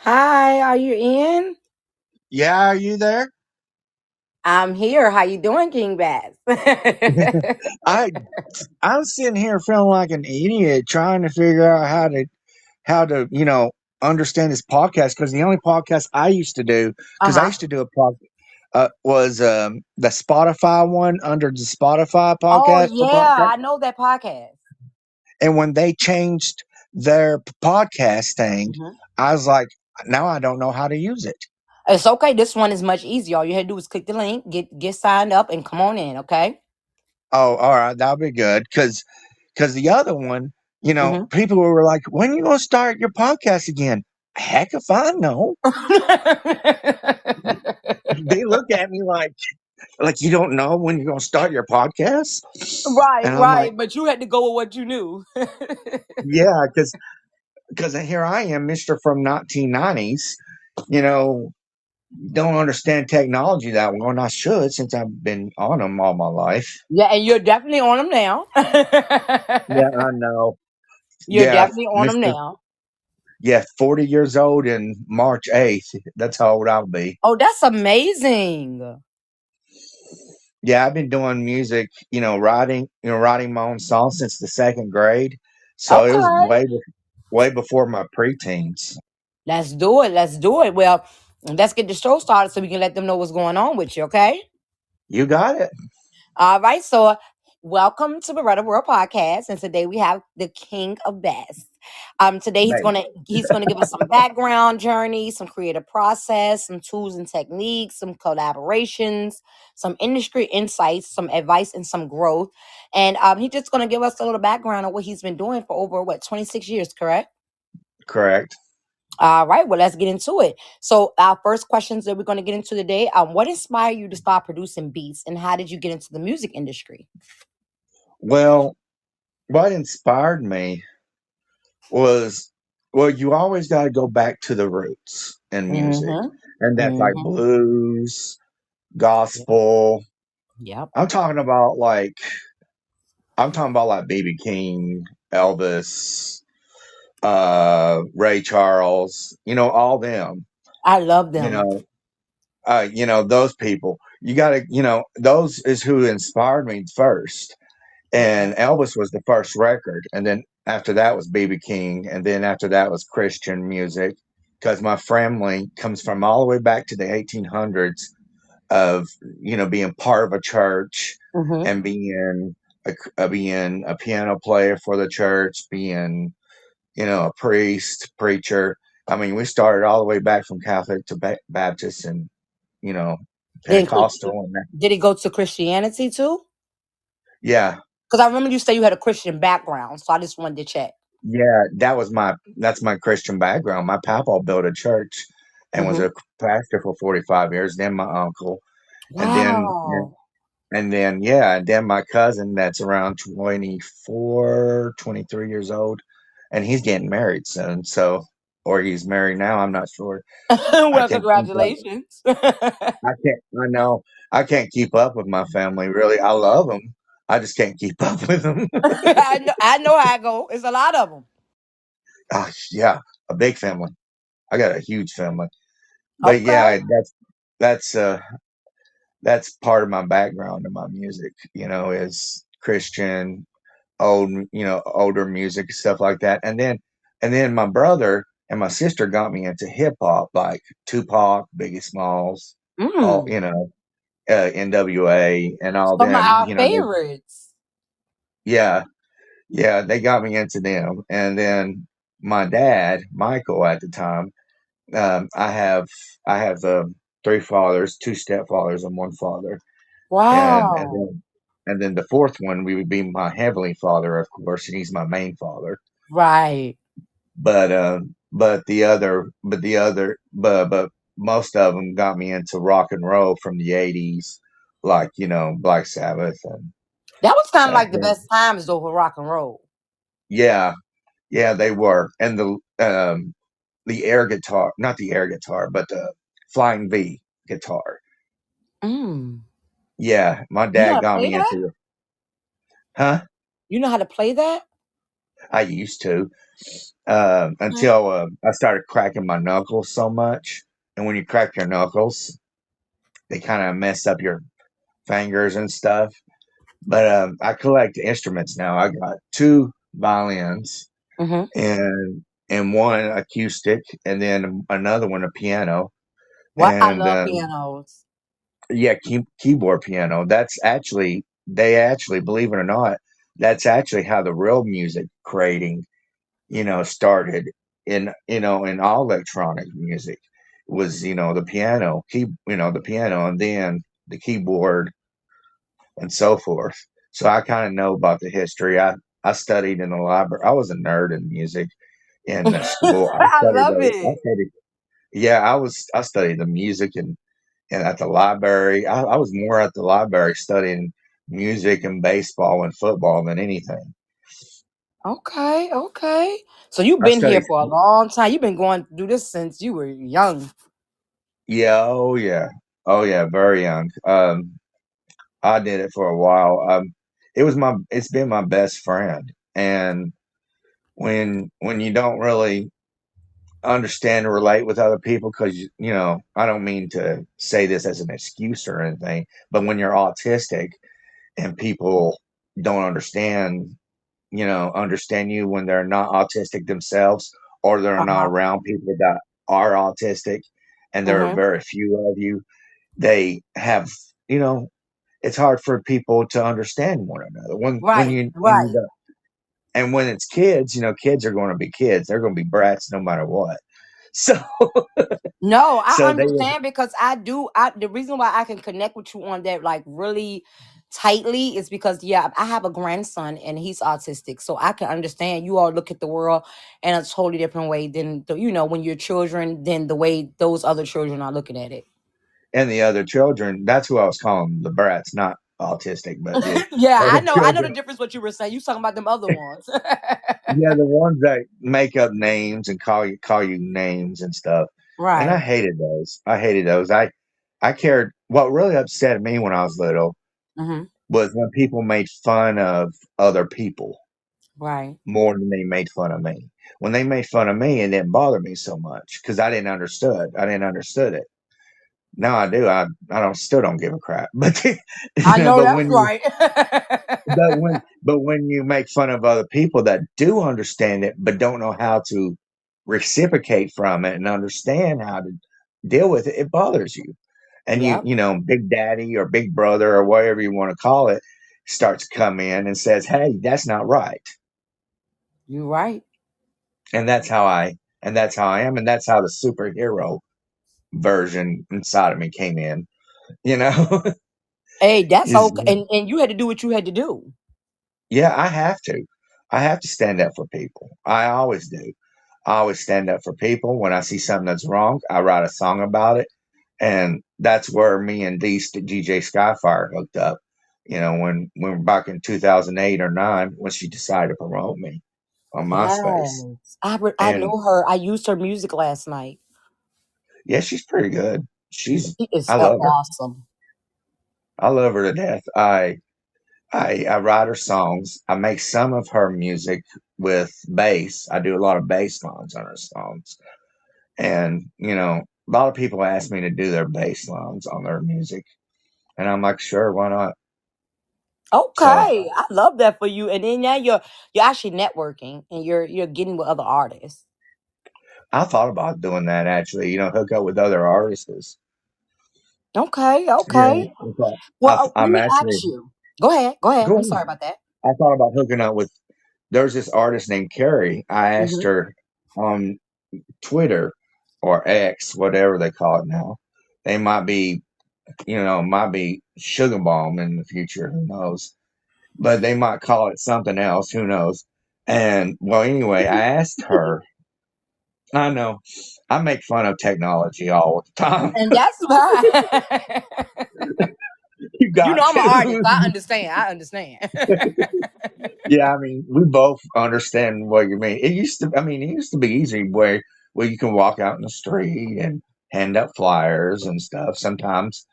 Hi, are you in? Yeah, are you there? I'm here. How you doing, King Bass? I I'm sitting here feeling like an idiot trying to figure out how to understand this podcast because the only podcast I used to do because I Uh-huh. used to do a podcast was the Spotify one under the Spotify Oh podcast for yeah, podcast. I know that podcast. And when they changed their podcast thing, Mhm. I was like, now I don't know how to use it. It's okay. This one is much easier. All you had to do is click the link, get signed up, and come on in. Okay. Oh, all right, that'll be good because the other one, Hmm. people were like, "When you gonna start your podcast again?" Heck if I know. They look at me like you don't know when you're gonna start your podcast, Right, and I'm like, right. But you had to go with what you knew. yeah, because here I am, Mister from 1990s, you know, don't understand technology that well, and I should since I've been on them all my life. Yeah, and you're definitely on them now. Yeah, I know. You're Yeah, definitely on them Mister. now. Yeah, 40 years old in March 8th. That's how old I'll be. Oh, that's amazing. Yeah, I've been doing music, writing my own songs since the second grade. So it was Okay. way before my preteens. Let's do it. Let's do it. Well, let's get the show started so we can let them know what's going on with you, okay? You got it. All right. So, welcome to Beretta World Podcast, and today we have the King of Best. Today he's Babe. gonna give us some background journey, some creative process, some tools and techniques, some collaborations, some industry insights, some advice, and some growth. And he's just gonna give us a little background on what he's been doing for over 26 years, correct? Correct. All right, well, let's get into it. So, our first questions that we're going to get into today: what inspired you to start producing beats, and how did you get into the music industry? Well, what inspired me was, well, you always got to go back to the roots in music. Mm-hmm. And that's like Mm-hmm. blues, Yep. gospel. Yep. I'm talking about like, I'm talking about like B.B. King, Elvis, Ray Charles, all them, I love you them. know, those people. You got to, those is who inspired me first. Okay. And Elvis was the first record, and then after that was BB King, and then after that was Christian music. Because my family comes from all the way back to the 1800s of being part of a church Mm-hmm. and being a piano player for the church, being a priest, preacher. I mean, we started all the way back from Catholic to Baptist and you know Then, Pentecostal and that. did he go to Christianity too? Yeah, Because I remember you say you had a Christian background, so I just wanted to check. yeah, that's my Christian background. My papa built a church and was Mm-hmm. a pastor for 45 years, then my uncle, and then Wow. and then my cousin that's around 24, 23 years old, and he's getting married soon. So, or he's married now, I'm not sure. I Well, can't keep up. congratulations. I know I can't keep up with my family really. I love them. I just can't keep up with them. I know how I go. It's a lot of them. Gosh, yeah, a big family. I got a huge family. But Okay. yeah, that's uh that's part of my background in my music, is Christian, older music, stuff like that. And then my brother and my sister got me into hip hop, like Tupac, Biggie Smalls, all Mm. NWA and all Some of them, our favorites. yeah, yeah, they got me into them. And then my dad, Michael, at the time, I have three fathers, two stepfathers, and one father, and and Wow. then and then the fourth one we would be my heavenly father, of course, and he's my main father. Right. But most of them got me into rock and roll from the '80s, like Black Sabbath That was kind of and like the best times though for rock and roll. yeah, yeah, they were. And the air guitar, not the air guitar, but the Flying V guitar. Mm. Yeah, my You know dad how to got play me that? into the huh? You know how to play that? I used to Okay. until I started cracking my knuckles so much. And when you crack your knuckles, they kind of mess up your fingers and stuff. But I collect instruments now. I got two violins Mm-hmm. and one acoustic, and then another one a piano. What I And love pianos. yeah, keyboard piano. That's actually they actually believe it or not, that's actually how the real music creating started in all electronic music was the piano the piano and then the keyboard and so forth. So I kind of know about the history. I studied in the library. I was a nerd in music in the school. I love it. Yeah, I studied the music and at the library. I was more at the library studying music and baseball and football than anything. Okay, okay. So you've I been here studied for a long time. You've been going through this since you were young. Yeah, oh yeah. Oh yeah, very young. I did it for a while. It's been my best friend. And when you don't really understand or relate with other people, because I don't mean to say this as an excuse or anything, but when you're autistic and people don't understand you when they're not autistic themselves, or they're not Uh-huh. around people that are autistic, and there are Mm-hmm. very few of you, they have you know it's hard for people to understand one another when Right, you right. don't. And when it's kids, kids are going to be kids. They're going to be brats no matter what. So No, I so they understand because I do. The reason why I can connect with you on that like really tightly is because yeah, I have a grandson and he's autistic, so I can understand you all look at the world in a totally different way than when you're children than the way those other children are looking at it. and the other children, that's who I was calling the brats, not autistic, but the Yeah, I other know. I know the children. difference. What you were saying, you talking about them other ones. Yeah, the ones that make up names and call you names and stuff. And I Right. hated those. I hated those. I cared. What really upset me when I was little Hmm. was when people made fun of other people Right. more than they made fun of me. When they made fun of me, it didn't bother me so much because I didn't understood it. Now I do. I don't still don't give a crap. But I know but that's when you right. but when you make fun of other people that do understand it but don't know how to reciprocate from it and understand how to deal with it, it bothers you. And Yep. Big Daddy or Big Brother or whatever you want to call it starts to come in and says, "Hey, that's not right." You're right. And that's how I am, and that's how the superhero version inside of me came in. You know, Hey, that's is okay. And you had to do what you had to do. yeah, I have to. I have to stand up for people. I always do. I always stand up for people. When I see something that's wrong, I write a song about it, and that's where me and DJ Skyfire hooked up. When back in 2008 or nine, when she decided to promote me on MySpace, Yes. I and know her. I used her music last night. yeah, she's pretty good. She is I love her. awesome. I love her to death. I write her songs. I make some of her music with bass. I do a lot of bass lines on her songs. And, a lot of people ask me to do their bass lines on their music. And I'm like, sure, why not? So Okay. I love that for you. And then now you're actually networking and you're getting with other artists. I thought about doing that actually, hook up with other artists. Okay, okay. In fact, Well, let I'm me actually ask you. Go ahead. Go ahead. I'm going. sorry about that. I thought about hooking up with, there's this artist named Carrie. I asked Hmm. her on Twitter or X, whatever they call it now. They might be Sugar Bomb in the future. Who knows? But they might call it something else. Who knows? And well, anyway, I asked her. I know I make fun of technology all the time. And that's fine. You got I'm an artist. to. I understand. I understand. Yeah, I mean, we both understand what you mean. It used to be easy where you can walk out in the street and hand out flyers and stuff. Sometimes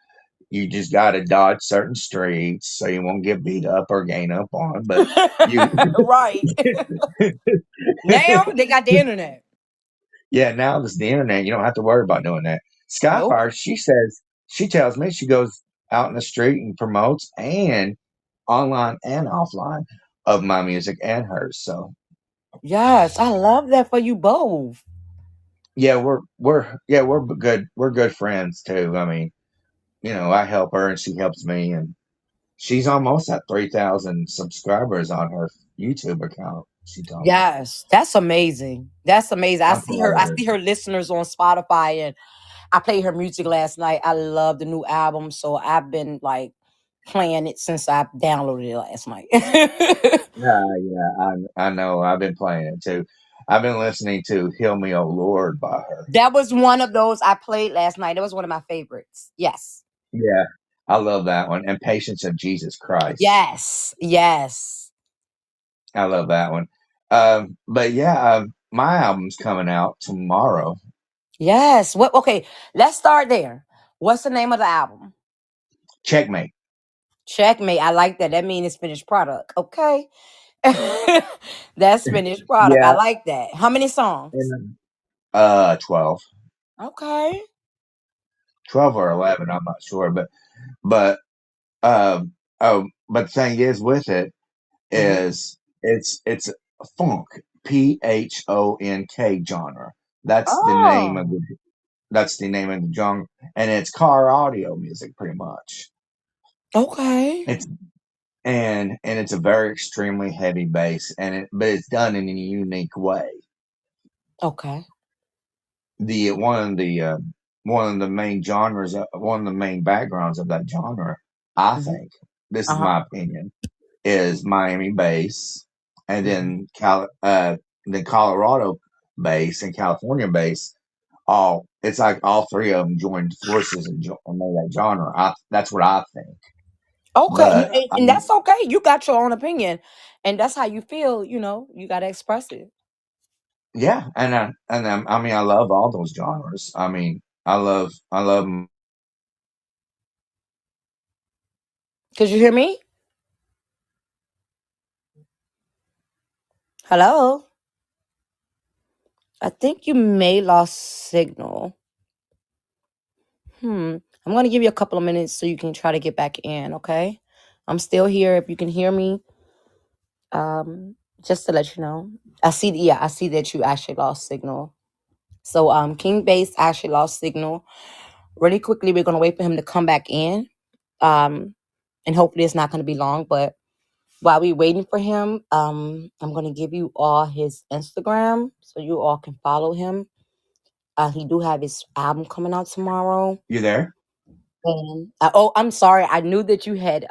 You just got to dodge certain streets so you won't get beat up or gain up on. But you, Right. Now they got the internet. yeah, now there's the internet. You don't have to worry about doing that. Nope. Skyfire, she tells me she goes out in the street and promotes and online and offline of my music and hers. So Yes, I love that for you both. yeah, we're good. We're good friends too. I mean, I help her and she helps me, and she's almost at 3,000 subscribers on her YouTube account. She told me. Yes, that's amazing. That's amazing. I I'm see proud her. of I her. see her listeners on Spotify, and I played her music last night. I love the new album, so I've been like playing it since I downloaded it last night. Yeah, yeah, I know. I've been playing it too. I've been listening to "Heal Me, O Lord" by her. That was one of those I played last night. That was one of my favorites. Yes. Yeah, I love that one. And "Patience of Jesus Christ." Yes. Yes. I love that one. But yeah, my album's coming out tomorrow. Yes. What okay, let's start there. What's the name of the album? Checkmate. Checkmate. I like that. That means it's finished product. Okay. That's finished product. I Yeah, like that. How many songs? and 12, Okay. 12 or 11. I'm not sure, but but the thing is with it Hmm. is it's funk, PHONK genre. That's the name of Oh, the that's the name of the genre, and it's car audio music pretty much. okay. It's and it's a very extremely heavy bass, but it's done in a unique way. Okay. The one of the main genres, one of the main backgrounds of that genre, I Hmm. think, this is Uh-huh. my opinion, is Miami bass, and Hmm. then Colorado bass and California bass. All it's like all three of them joined forces and made that genre. That's what I think. Okay. But And that's okay. You got your own opinion. And that's how you feel, you gotta express it. yeah, I mean I love all those genres. I mean I love Could you hear me? Hello? I think you may lost signal. I'm gonna give you a couple of minutes so you can try to get back in, okay? I'm still here if you can hear me. Just to let you know. I see that you actually lost signal. So King Base actually lost signal. Really quickly, we're gonna wait for him to come back in. Um, and hopefully it's not gonna be long, but while we waiting for him, I'm gonna give you all his Instagram so you all can follow him. He do have his album coming out tomorrow. you there. And oh, I'm sorry. I knew that you had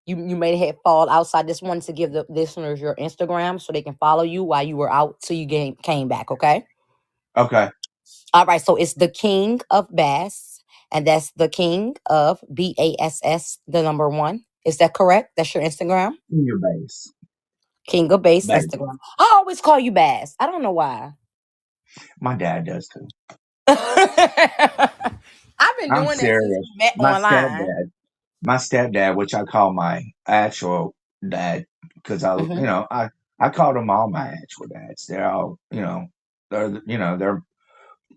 you may have fall outside. Just wanted to give the listeners your Instagram so they can follow you while you were out till you came back. Okay. Okay, All right. So it's the King of Bass, and that's the King of BASS, the number one. Is that correct? That's your Instagram. your bass, King of Bass bass. Instagram. I always call you Bass. I don't know why. My dad does too. I've been I'm doing that since serious. we met My online. stepdad, my stepdad, which I call my actual dad, because Hmm. I called them all my actual dads. They're all,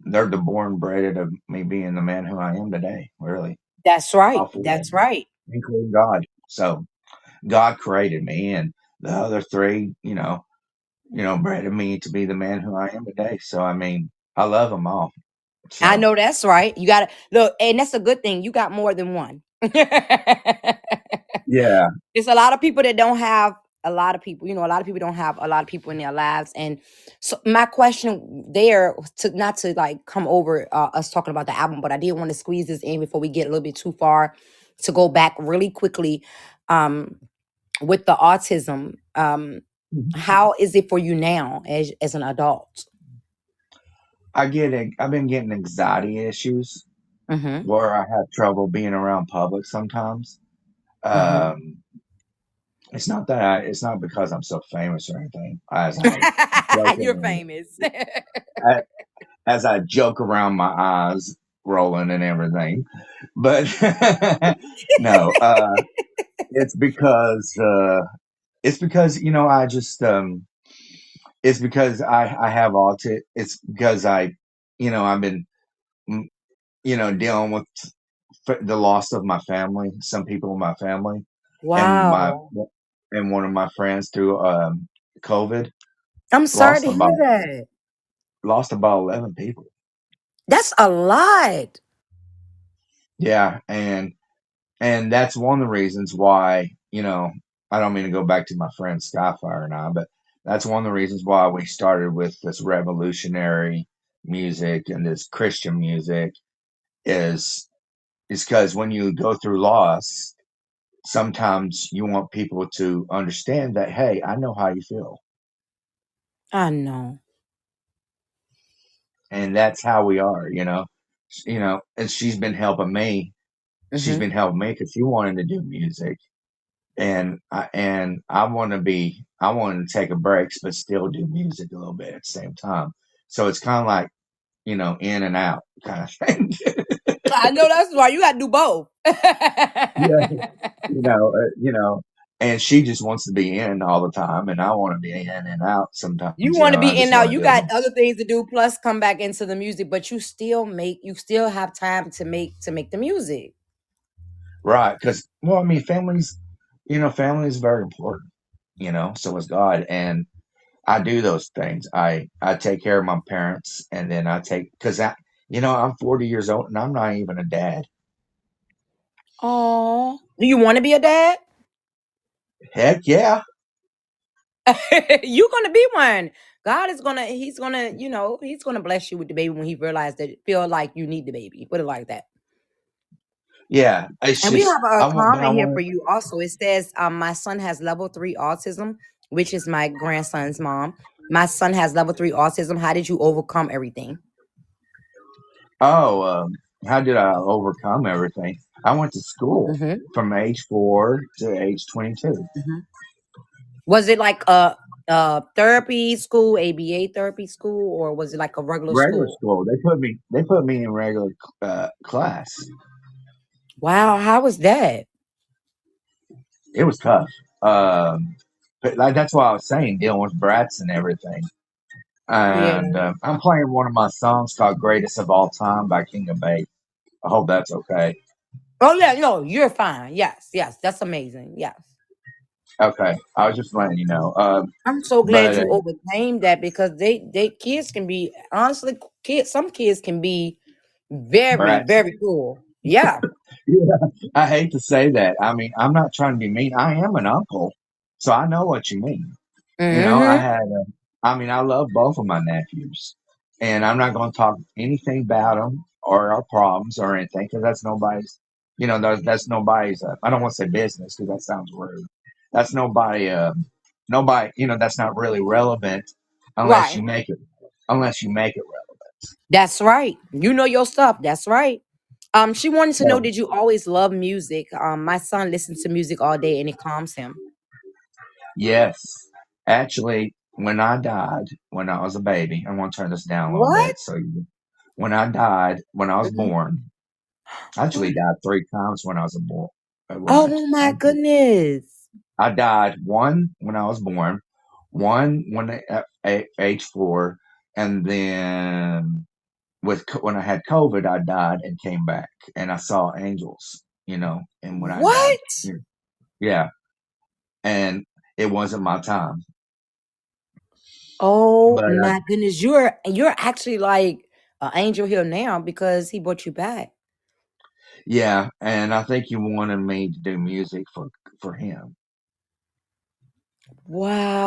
they're the born bred of me being the man who I am today. Really, That's right. all four of That's them, right. including God. So God created me, and the other three, bred me to be the man who I am today. So I mean, I love them all. I So know that's right. You got to look, and that's a good thing. You got more than one. yeah, There's a lot of people that don't have a lot of people. A lot of people don't have a lot of people in their lives. And so, my question there to not to like come over us talking about the album, but I did want to squeeze this in before we get a little bit too far to go back really quickly um, with the autism. How is it for you now as an adult? I've been getting anxiety issues Mm-hmm. where I have trouble being around public sometimes. Mm-hmm. Um, it's not because I'm so famous or anything. As I You're jokingly, famous. as I joke around my eyes rolling and everything. But no, it's because I just it's because I have autism. It's because I've been mm, dealing with the loss of my family, some people in my family, and my Wow. and one of my friends through COVID I'm sorry lost to hear about that. 11 people. That's a lot. Yeah, and that's one of the reasons why I don't mean to go back to my friend Skyfire and I, but that's one of the reasons why we started with this revolutionary music and this Christian music is because when you go through loss, sometimes you want people to understand that, hey, I know how you feel. I know. And that's how we are, and she's been helping me. She's Hmm. been helping me because she wanted to do music, and I wanted to take a break, but still do music a little bit at the same time. So it's kind of like in and out kind of thing. I know that's why you gotta do both. Yeah, and she just wants to be in all the time, and I want to be in and out You sometimes. want to I be in just now. want You to got do. other things to do, plus come back into the music, but you still have time to make the music. Right, because well, I mean, family is very important. So is God, and I do those things. I take care of my parents, and then I take because I'm 40 years old, and I'm not even a dad. Oh, do you want to be a dad? Heck yeah, You're gonna be one. God is gonna, he's gonna bless you with the baby when he realizes that feel like you need the baby. Put it like that. yeah. It's And we just have a I comment here for want. you also. It says, my son has level 3 autism, which is my grandson's mom. My son has level 3 autism. How did you overcome everything? Oh, how did I overcome everything? I went to school Hmm. from age 4 to age 22. Hmm. Was it like a therapy school, ABA therapy school, or was it like a regular Regular school? school. They put me in regular class. Wow, how was that? It was tough. But that's why I was saying dealing with brats and everything. Yeah. And I'm playing one of my songs called "Greatest of All Time" by King of Bay. I hope that's okay. Oh yeah, no, you're fine. Yes, yes, that's amazing. Yes. Okay, I was just letting you know. I'm so glad But you overcame that because they kids can be honestly kids some kids can be very, brats. very cool. Yeah. Yeah, I hate to say that. I mean, I'm not trying to be mean. I am an uncle, so I know what you mean. I Hmm. had. I mean, I love both of my nephews, and I'm not going to talk anything about them or our problems or anything because that's nobody's. That's nobody's. I don't want to say business because that sounds rude. That's nobody. Nobody. That's not really relevant unless Right. you make it. Unless you make it That's right. You know your stuff. That's right. She wanted to know, relevant. did you always love music? My son listens to music all day and it calms him. Yes. Actually, when I died, when I was a baby, I want to turn this down a little What? bit. When I died, when I was Mhm. born, I actually died 3 times when I was born. Oh my goodness. I died one when I was born, one when at age 4, and then when I had COVID, I died and came back, and I saw angels. And when I died, What? yeah, and it wasn't my time, Oh but my goodness. You're actually like an angel here now because he brought you back. yeah, and I think you wanted me to do music for him,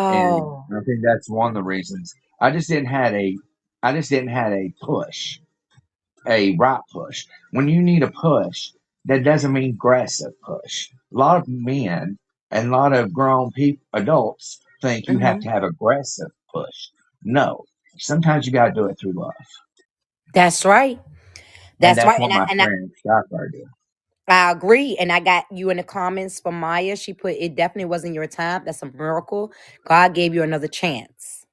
and Wow. I think that's one of the reasons. I just didn't have a push, a right push. When you need a push, that doesn't mean aggressive push. A lot of men and a lot of grown people, adults, think you have Hmm. to have aggressive push. No, sometimes you got to do it through love, That's right. and That's that's right. what my friend Skyfire did. I agree. And I got you in the comments from Maya. She put it definitely wasn't your time. That's a miracle. God gave you another chance.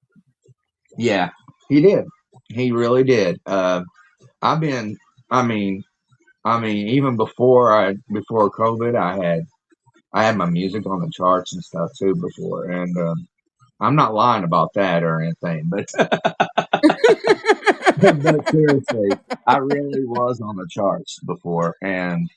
Yeah, he did. He really did. I've been. I mean, even before COVID, I had my music on the charts and stuff too before, and I'm not lying about that or anything, but but seriously, I really was on the charts before, and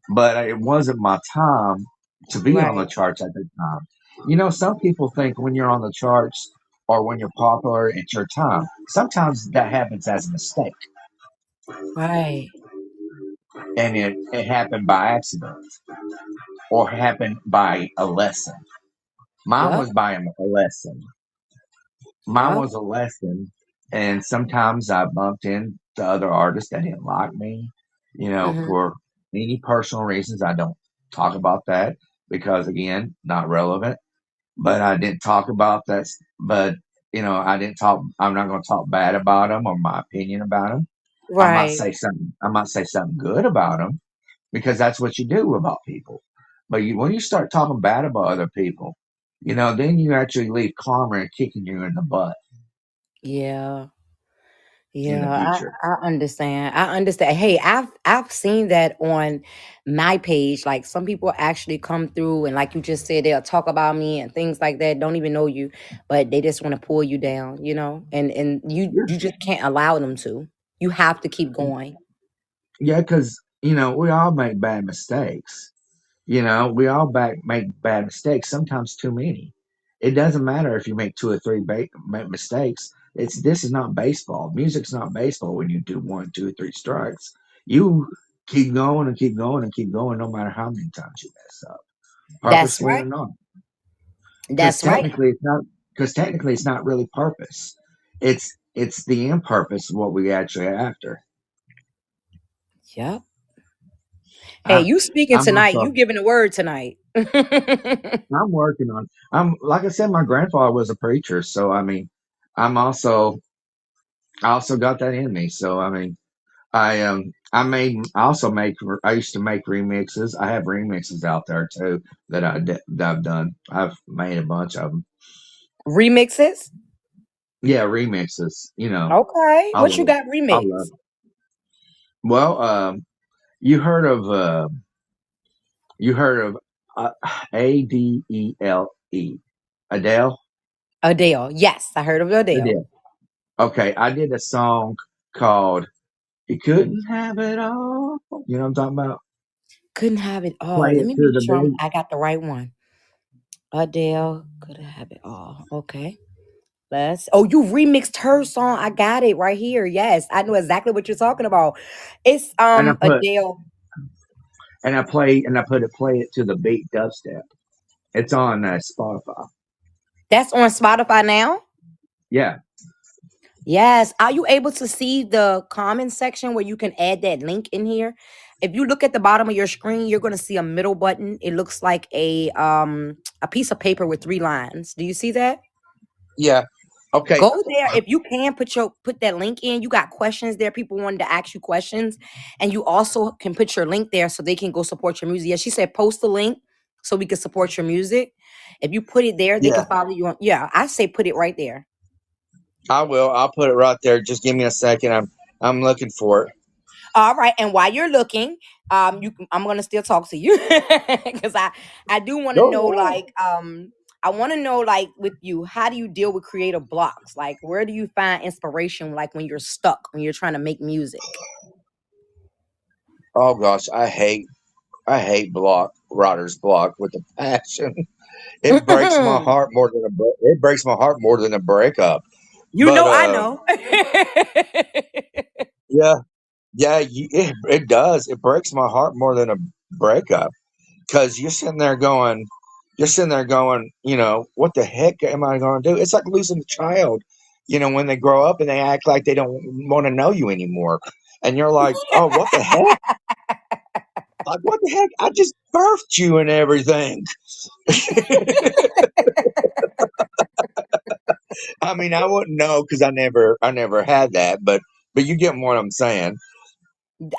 but it wasn't my time to be on the Right, charts at the time. You know, some people think when you're on the charts or when you're popular, it's your time. Sometimes that happens as a mistake, right. and it happened by accident or happened by a lesson. Mine Yep, was by a lesson. Mine yep. was a lesson, and sometimes I bumped into other artists that didn't like me, Mhm. for any personal reasons. I don't talk about that because, again, not relevant. But I didn't talk about that. But I didn't talk. I'm not going to talk bad about them or my opinion about them. I might Right. say something. I might say something good about them because that's what you do about people. But when you start talking bad about other people, then you actually leave karma kicking you in the butt Yeah. in the Yeah, future. I understand. I understand. Hey, I've seen that on my page. Like some people actually come through and like you just said, they'll talk about me and things like that. Don't even know you, but they just want to pull you down, you know? And you just can't allow them to. You have to keep going. Yeah, because we all make bad mistakes. We all make bad mistakes. Sometimes too many. It doesn't matter if you make two or three mistakes. This is not baseball. Music's not baseball. When you do one, two, three strikes, you keep going and keep going and keep going, no matter how many times you mess up, That's purposely or right. not. Because That's right. technically, it's not. Because technically, it's not really purpose. It's the impurpose of what we actually after. Yep. Hey, I'm you speaking I'm tonight. You also giving the word tonight. I'm working on. I'm like I said, my grandfather was a preacher, so I'm also I also got that in me. So I also make I used to make remixes. I have remixes out there too that I've done. I've made a bunch of them. Remixes? Yeah, remixes. Okay. I What you love got I love remixed? it. Well, you heard of you heard of Adele, Adele? Adele. Yes, I heard of Adele. Adele. Okay, I did a song called "You Couldn't Have It All." You know what I'm talking about? Couldn't have it all. Play Let it me to make the sure beat. I got the right one. Adele could have it all. Okay. Let's. Oh, you remixed her song. I got it right here. Yes, I know exactly what you're talking about. It's And I put Adele. and I play it to the beat dubstep. It's on Spotify. That's on Spotify now. Yeah, Yes. Are you able to see the comment section where you can add that link in here? If you look at the bottom of your screen, you're going to see a middle button. It looks like a piece of paper with three lines. Do you see that? yeah. Okay. Go there if you can put that link in. You got questions there. People wanted to ask you questions, and you also can put your link there so they can go support your music. Yeah, she said post the link so we can support your music. If you put it there, they can Yeah, follow you on. Yeah, I say put it right there. I will. I'll put it right there. Just give me a second. I'm looking for it. All right, and while you're looking, I'm gonna still talk to you because I do want to Go know ahead. like I want to know like with you, how do you deal with creative blocks? Like where do you find inspiration? Like when you're stuck when you're trying to make music. Oh gosh, I hate writer's block with a passion. It breaks my heart more than it breaks my heart more than a breakup. You But know, I know. yeah, yeah, it does. It breaks my heart more than a breakup because you're sitting there going, what the heck am I going to do? It's like losing a child, when they grow up and they act like they don't want to know you anymore, and you're like, oh, what the heck? Like, what the heck? I just birthed you and everything. I mean, I wouldn't know because I never had that, but you get what I'm saying.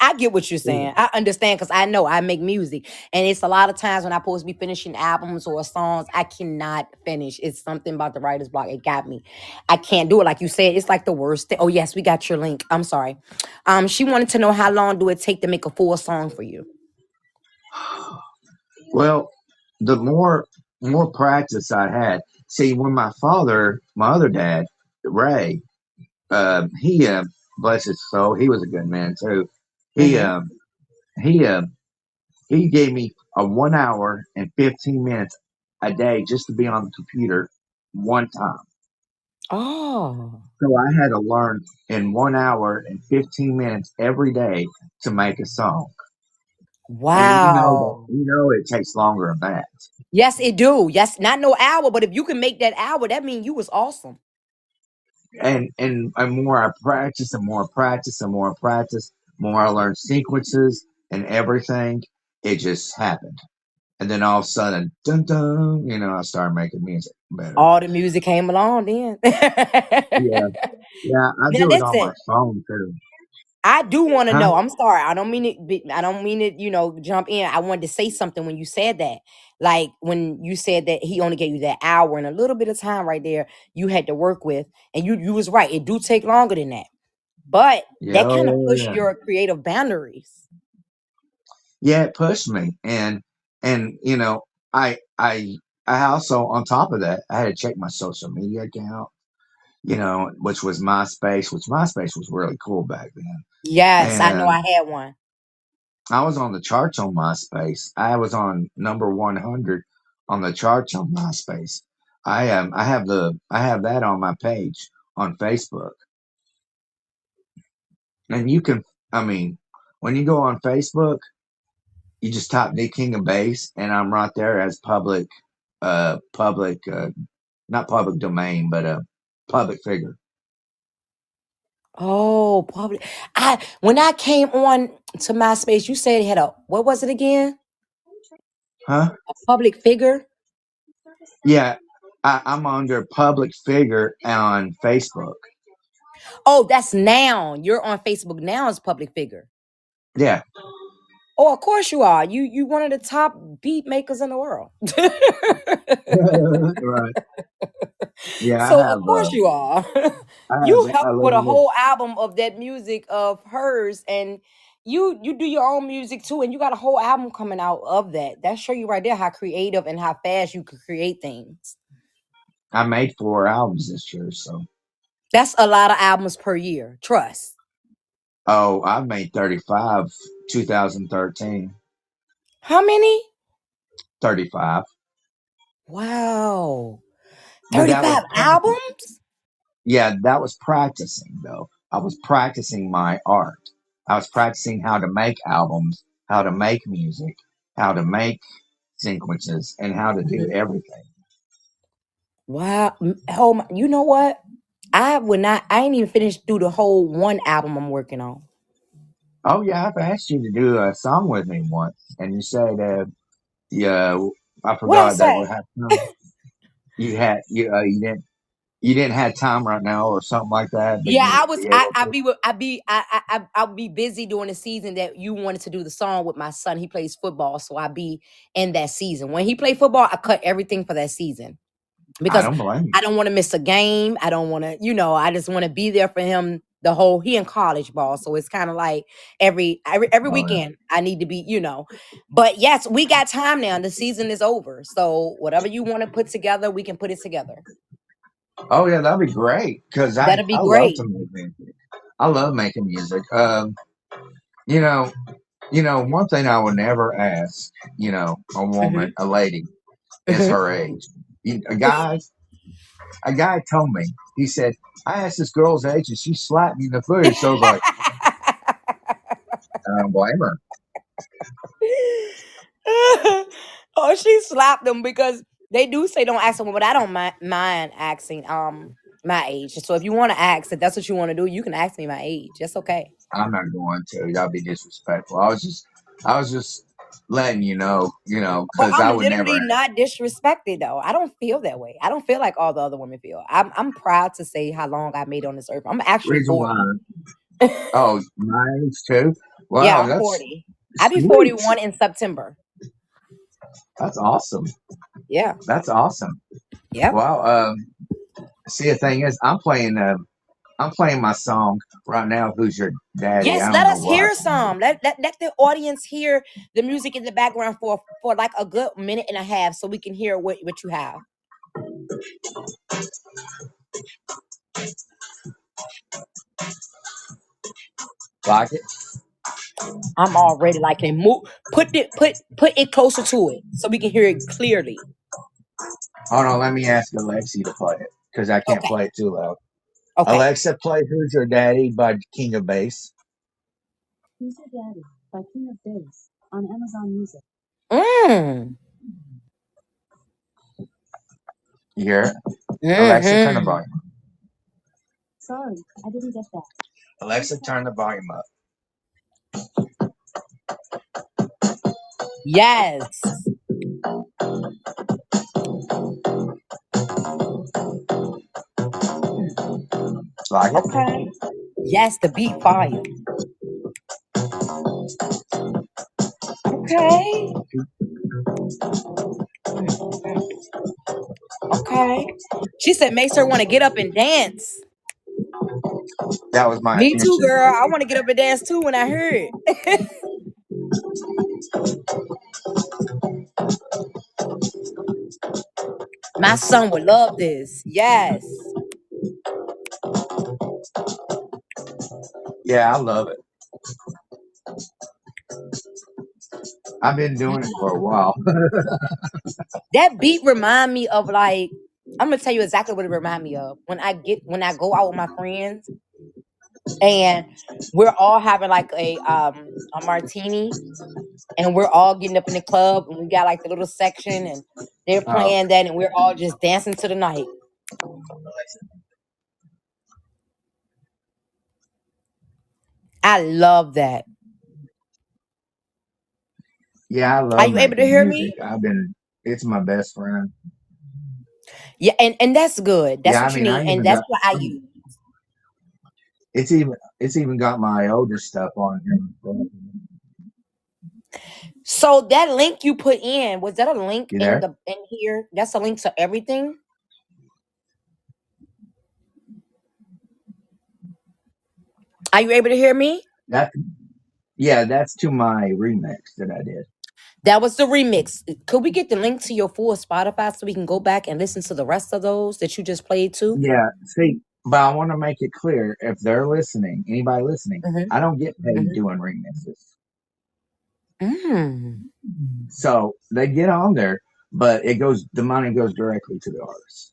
I get what you're Yeah. saying. I understand because I know I make music, and it's a lot of times when I'm supposed to be finishing albums or songs, I cannot finish. It's something about the writer's block. It got me. I can't do it. Like you said, it's like the worst thing. Oh yes, we got your link. I'm sorry. She wanted to know how long do it take to make a full song for you? Well, the more practice I had, see, when my father, my other dad, Ray, he bless his soul, he was a good man too. He Mm-hmm. um he he gave me a 1 hour and 15 minutes a day just to be on the computer one time. Oh, So I had to learn in 1 hour and 15 minutes every day to make a song. And wow. it takes longer than that. Yes, it do. Yes, not no hour, but if you can make that hour, that means you was awesome. And more I practice and more practice and more practice, more I learn sequences and everything. It just happened. And then all of a sudden, dun dun, I started making music better. All the music came along then. Yeah, yeah, I Now do it on listen, my phone too. I do want to Huh? know. I'm sorry. I don't mean it. I don't mean it. Jump in. I wanted to say something when you said that. Like when you said that he only gave you that hour and a little bit of time right there you had to work with, and you was right. It do take longer than that, but Yeah, that kind of oh, push yeah. your creative boundaries. Yeah, it pushed me, and I also on top of that I had to check my social media account, which was MySpace, which MySpace was really cool back then. Yes, I know. And I had one. I was on the charts on MySpace. I was on number 100 on the charts on MySpace. I have that on my page on Facebook, and you can. I mean, when you go on Facebook, you just type Nick King of Bass, and I'm right there as public, not public domain, but a public figure. Oh, probably. I When I came on to MySpace, you said it had a what was it again? Huh? A public figure. Yeah, I'm under public figure on Facebook. Oh, that's now. You're on Facebook now as public figure. Yeah. Oh, of course you are. You one of the top beat makers in the world. Right. Yeah, So of course you are. I have You a helped with a little. whole album of that music of hers, and you do your own music too, and you got a whole album coming out of that. That show you right there how creative and how fast you could create things. I made 4 albums this year, so. That's a lot of albums per year. Trust. Oh, I've made 35, 2013, How many? 35. Wow. But that was 35 practice. albums? Yeah, that was practicing though. I was practicing my art. I was practicing how to make albums, how to make music, how to make sequences, and how to do Mhm. everything. Wow. Oh my, you know what? I ain't even finished through the whole one album I'm working on. Oh yeah, I've asked you to do a song with me once, and you said, "Yeah, I What I forgot that we say? had time. You didn't have time right now, or something like that, but Yeah, you I would was be able I to." be with- I be I'll be busy during the season that you wanted to do the song with my son. He plays football, so I be in that season. When he played football, I cut everything for that season I because don't blame you. I don't want to miss a game. I don't want to, I just want to be there for him the whole he in college ball. So it's kind of like every Oh yeah. weekend I need to be. But yes, we got time now. The season is over. So whatever you want to put together, we can put it together. Oh yeah, that'd be great because I That'll be I love great. to make music. I love making music. You know, one thing I would never ask, a woman, Mhm. a lady, is Mhm. her age. A guy told me. He said, I asked this girl's age and she slapped me in the face. So I was like, I don't blame her. Oh, she slapped them because they do say don't ask them, but I don't mind asking my age. So if you want to ask, if that's what you want to do, you can ask me my age. That's okay. I'm not going to. Y'all be disrespectful. I was just letting But because I'm I would never literally ask. not disrespected though. I don't feel that way. I don't feel like all the other women feel. I'm proud to say how long I made on this earth. I'm actually Reason 40. why. Oh, my age too. Yeah, Wow, I'm that's 40. I'll be sweet. 41 in September. That's awesome. Yeah. That's awesome. Yep. Well, see, the thing is, I'm playing my song right now. Who's your daddy? Yes, I let don't know us why. hear some. Let the audience hear the music in the background for like a good minute and a half so we can hear what you have. Like it? I'm already like it. Move, put it closer to it so we can hear it clearly. Hold on, let me ask Alexi to play it because I can't Okay. play it too loud. Okay. Alexa, play "Who's Your Daddy" by King of Bass. Who's Your Daddy by King of Bass on Amazon Music. Mm. You hear it? Alexa, turn the Mm-hmm. volume up. Sorry, I didn't get that. Alexa, turn the volume up. Yes. Like it? Okay. Yes, the beat fire. Okay. Mm-hmm. Okay. She said makes her want to get up and dance. That was my Me too, intention. girl. I want to get up and dance too when I heard. My son would love this. Yes. Yeah, I love it. I've been doing it for a while. That beat remind me of like I'm gonna tell you exactly what it remind me of. When I go out with my friends and we're all having like a martini and we're all getting up in the club and we got like the little section and they're Oh, playing that and we're all just dancing to the night. I love that. yeah, I Are love you able to making hear music. me? It's my best friend. Yeah, and that's good. That's Yeah, I what you mean, need, and that's what I use. it's even got my older stuff on here. So that link you put in, was that a link You there? in here? That's a link to everything. Are you able to hear me? That yeah, that's to my remix that I did. That was the remix. Could we get the link to your full Spotify so we can go back and listen to the rest of those that you just played too? Yeah, see, but I want to make it clear if they're listening, anybody listening, Mm-hmm. I don't get paid Mm-hmm. doing remixes. Mm. So they get on there, but the money goes directly to the artist.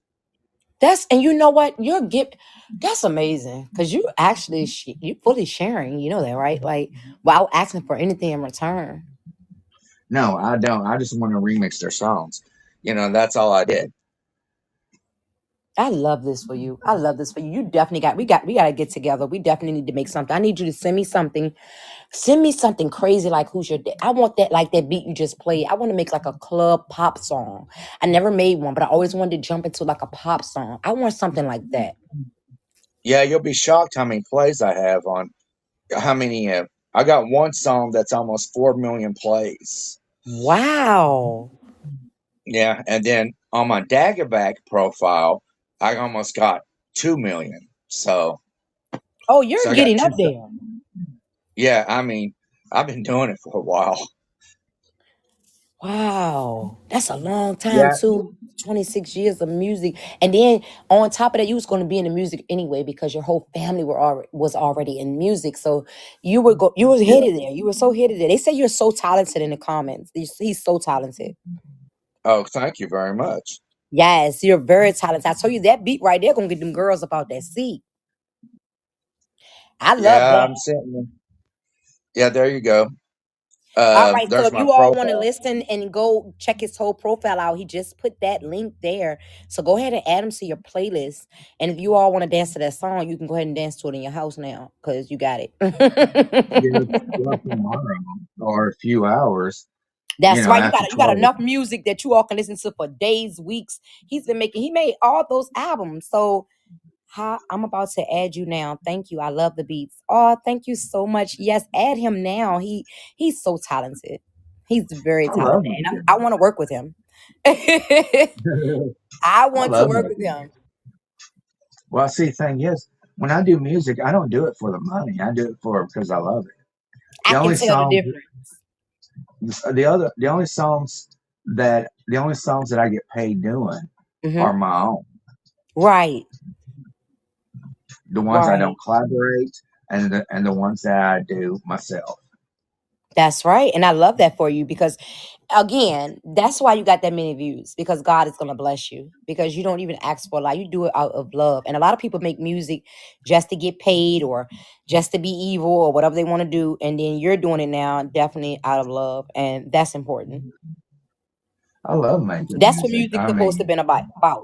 That's and you know what you're get. That's amazing because you actually you fully sharing. You know that, right? Like without asking for anything in return. No, I don't. I just want to remix their songs. That's all I did. I love this for you. I love this for you. You definitely we got to get together. We definitely need to make something. I need you to send me something. Send me something crazy like who's your I want that like that beat you just played. I want to make like a club pop song. I never made one, but I always wanted to jump into like a pop song. I want something like that. Yeah, you'll be shocked how many plays I have on how many. I got one song that's almost 4 million plays. Wow. Yeah, and then on my Daggerback profile, I almost got 2 million. Oh, you're So I got getting two. up there. Yeah, I mean, I've been doing it for a while. Wow. That's a long time Yeah. too. 26 years of music. And then on top of that, you was going to be in the music anyway because your whole family was already in music. So you was Yeah. headed there. You were so headed there. They say you're so talented in the comments. He's so talented. Oh, thank you very much. Yes, you're very talented. I told you that beat right there gonna get them girls about that seat. I love Yeah, that. I'm sitting. Yeah, there you go. All right, so There's if my you all want to profile. listen and go check his whole profile out, he just put that link there. So go ahead and add him to your playlist. And if you all want to dance to that song, you can go ahead and dance to it in your house now because you got it. Yeah, well, tomorrow or a few hours. That's right. After You got 12. enough music that you all can listen to for days, weeks. He made all those albums. So How I'm about to add you now. Thank you. I love the beats. Oh, thank you so much. Yes, add him now. He's so talented. He's very I love talented, and music. I want to work with him. I I want to love work with music. him. Well, see, the thing is, when I do music, I don't do it for the money. I do it for because I love it. I The can only tell the songs, difference. the only songs that I get paid doing are Hmm. my own. Right, The ones I right. don't collaborate, and the ones that I do myself. That's right. And I love that for you because, again, that's why you got that many views because God is going to bless you because you don't even ask for a lot. You do it out of love. And a lot of people make music just to get paid or just to be evil or whatever they want to do. And then you're doing it now definitely out of love. And that's important. I love making That's what music. music's I supposed to mean, be about.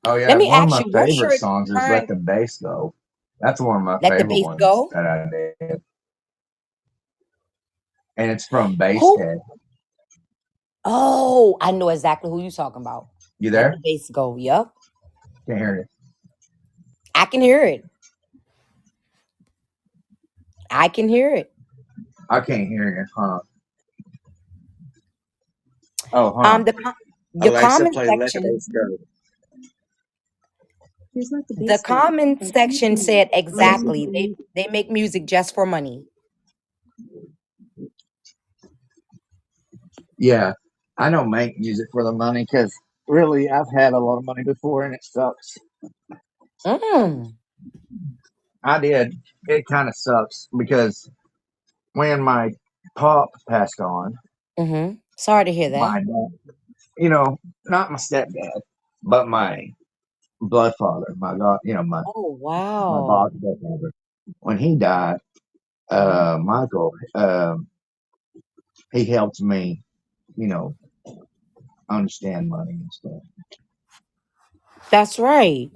oh Let yeah, me one of ask my you, what's favorite your songs is "Let current, the Bass Go." That's one of my let the favorite bass ones go? that I did, and it's from Who? Basshead. Oh, I know exactly who you're talking about. You Let the there? bass go. Yep. Can't hear it. I can hear it. I can hear it. I can't hear you, huh? Oh, huh. The the Alexa, comment play "Let the section, Bass Go." Here's Let the the Bass Go comment by Tina section Turner said on exactly. MTV. They make music just for money. Yeah, I don't make music for the money because really, I've had a lot of money before and it sucks. Mm. I did. It kind of sucks because when my pop passed on, Mm-hmm. Sorry to hear that. my dad, not my stepdad, but my blood father, my God, Oh my wow. boss stepfather. When he died, Hmm. Michael, he helped me, you know, understand money and stuff. That's right.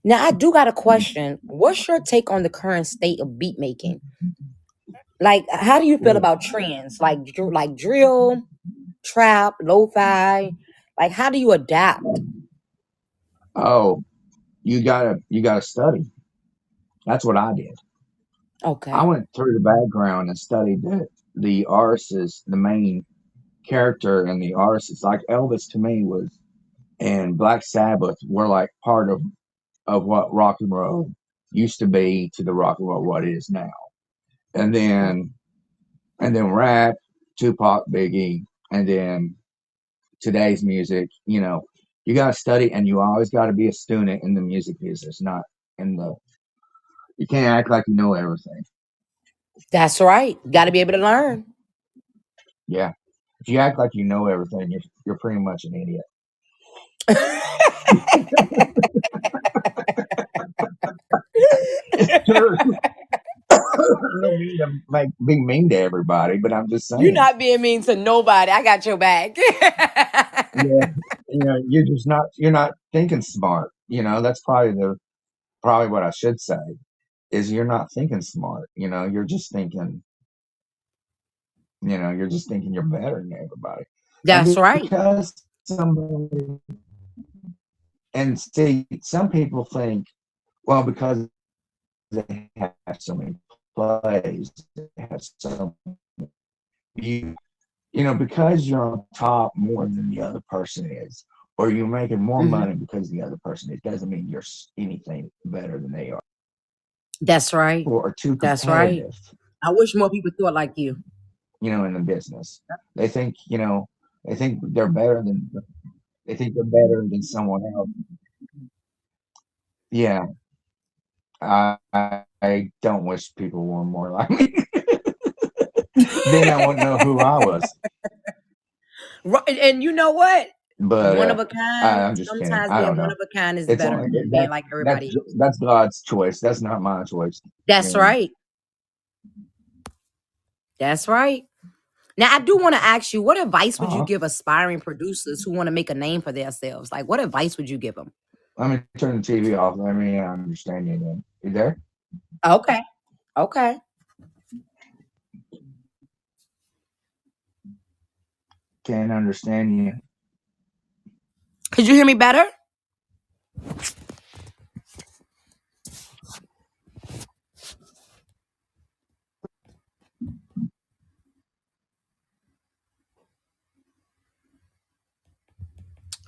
Now I do got a question. What's your take on the current state of beat making? Like, how do you feel about trends like like drill, trap, lo-fi? Like, how do you adapt? Oh, you gotta study. That's what I did. I Okay. went through the background and studied the artists, the main character and the artists. Like Elvis to me was, and Black Sabbath were like part of what rock and roll used to be to the rock and roll what it is now. And Okay. then rap, Tupac, Biggie, and then today's music. You got to study, and you always got to be a student in the music business, not in the. You can't act like you know everything. That's right. Got to be able to learn. Yeah, if you act like you know everything, you're pretty much an idiot. It's true. I don't mean to be mean to everybody, but I'm just You're saying. not being mean to nobody. I got your back. Yeah, you're not thinking smart. That's probably what I should say is you're not thinking smart. You're just thinking you're better than everybody. That's And right. because somebody and see some people think, well, because they have so many plays, they have so you because you're on top more than the other person is, or you're making more Hmm. money because the other person is, doesn't mean you're anything better than they are That's right. or too That's right. competitive, I wish more people thought like you. in the business. They think, they think they're better than they think they're better than someone else. Yeah, I don't wish people were more like me. Then I wouldn't know who I was. Right. And you know what? But One of a kind. I'm just kidding. Sometimes I being don't one know. of a kind is It's better only than being that like that's everybody else. that's God's choice. That's not my choice. That's You right. That's right. Now, I do want to ask you, what advice would you Oh, give aspiring producers who want to make a name for themselves? Like, what advice would you give them? let me turn the TV off. Let me understand you again. You there? Okay. Okay. Can't understand you. Could you hear me better?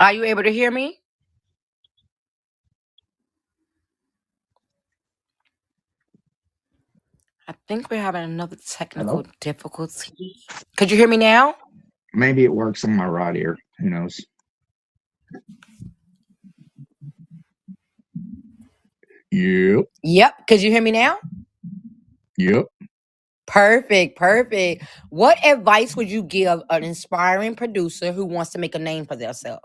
Are you able to hear me? I think we're having another technical Hello? difficulty. Could you hear me now? Maybe it works on my right ear. Who knows? Yep. Yep. Could you hear me now? Yep. Perfect. Perfect. What advice would you give an inspiring producer who wants to make a name for themselves?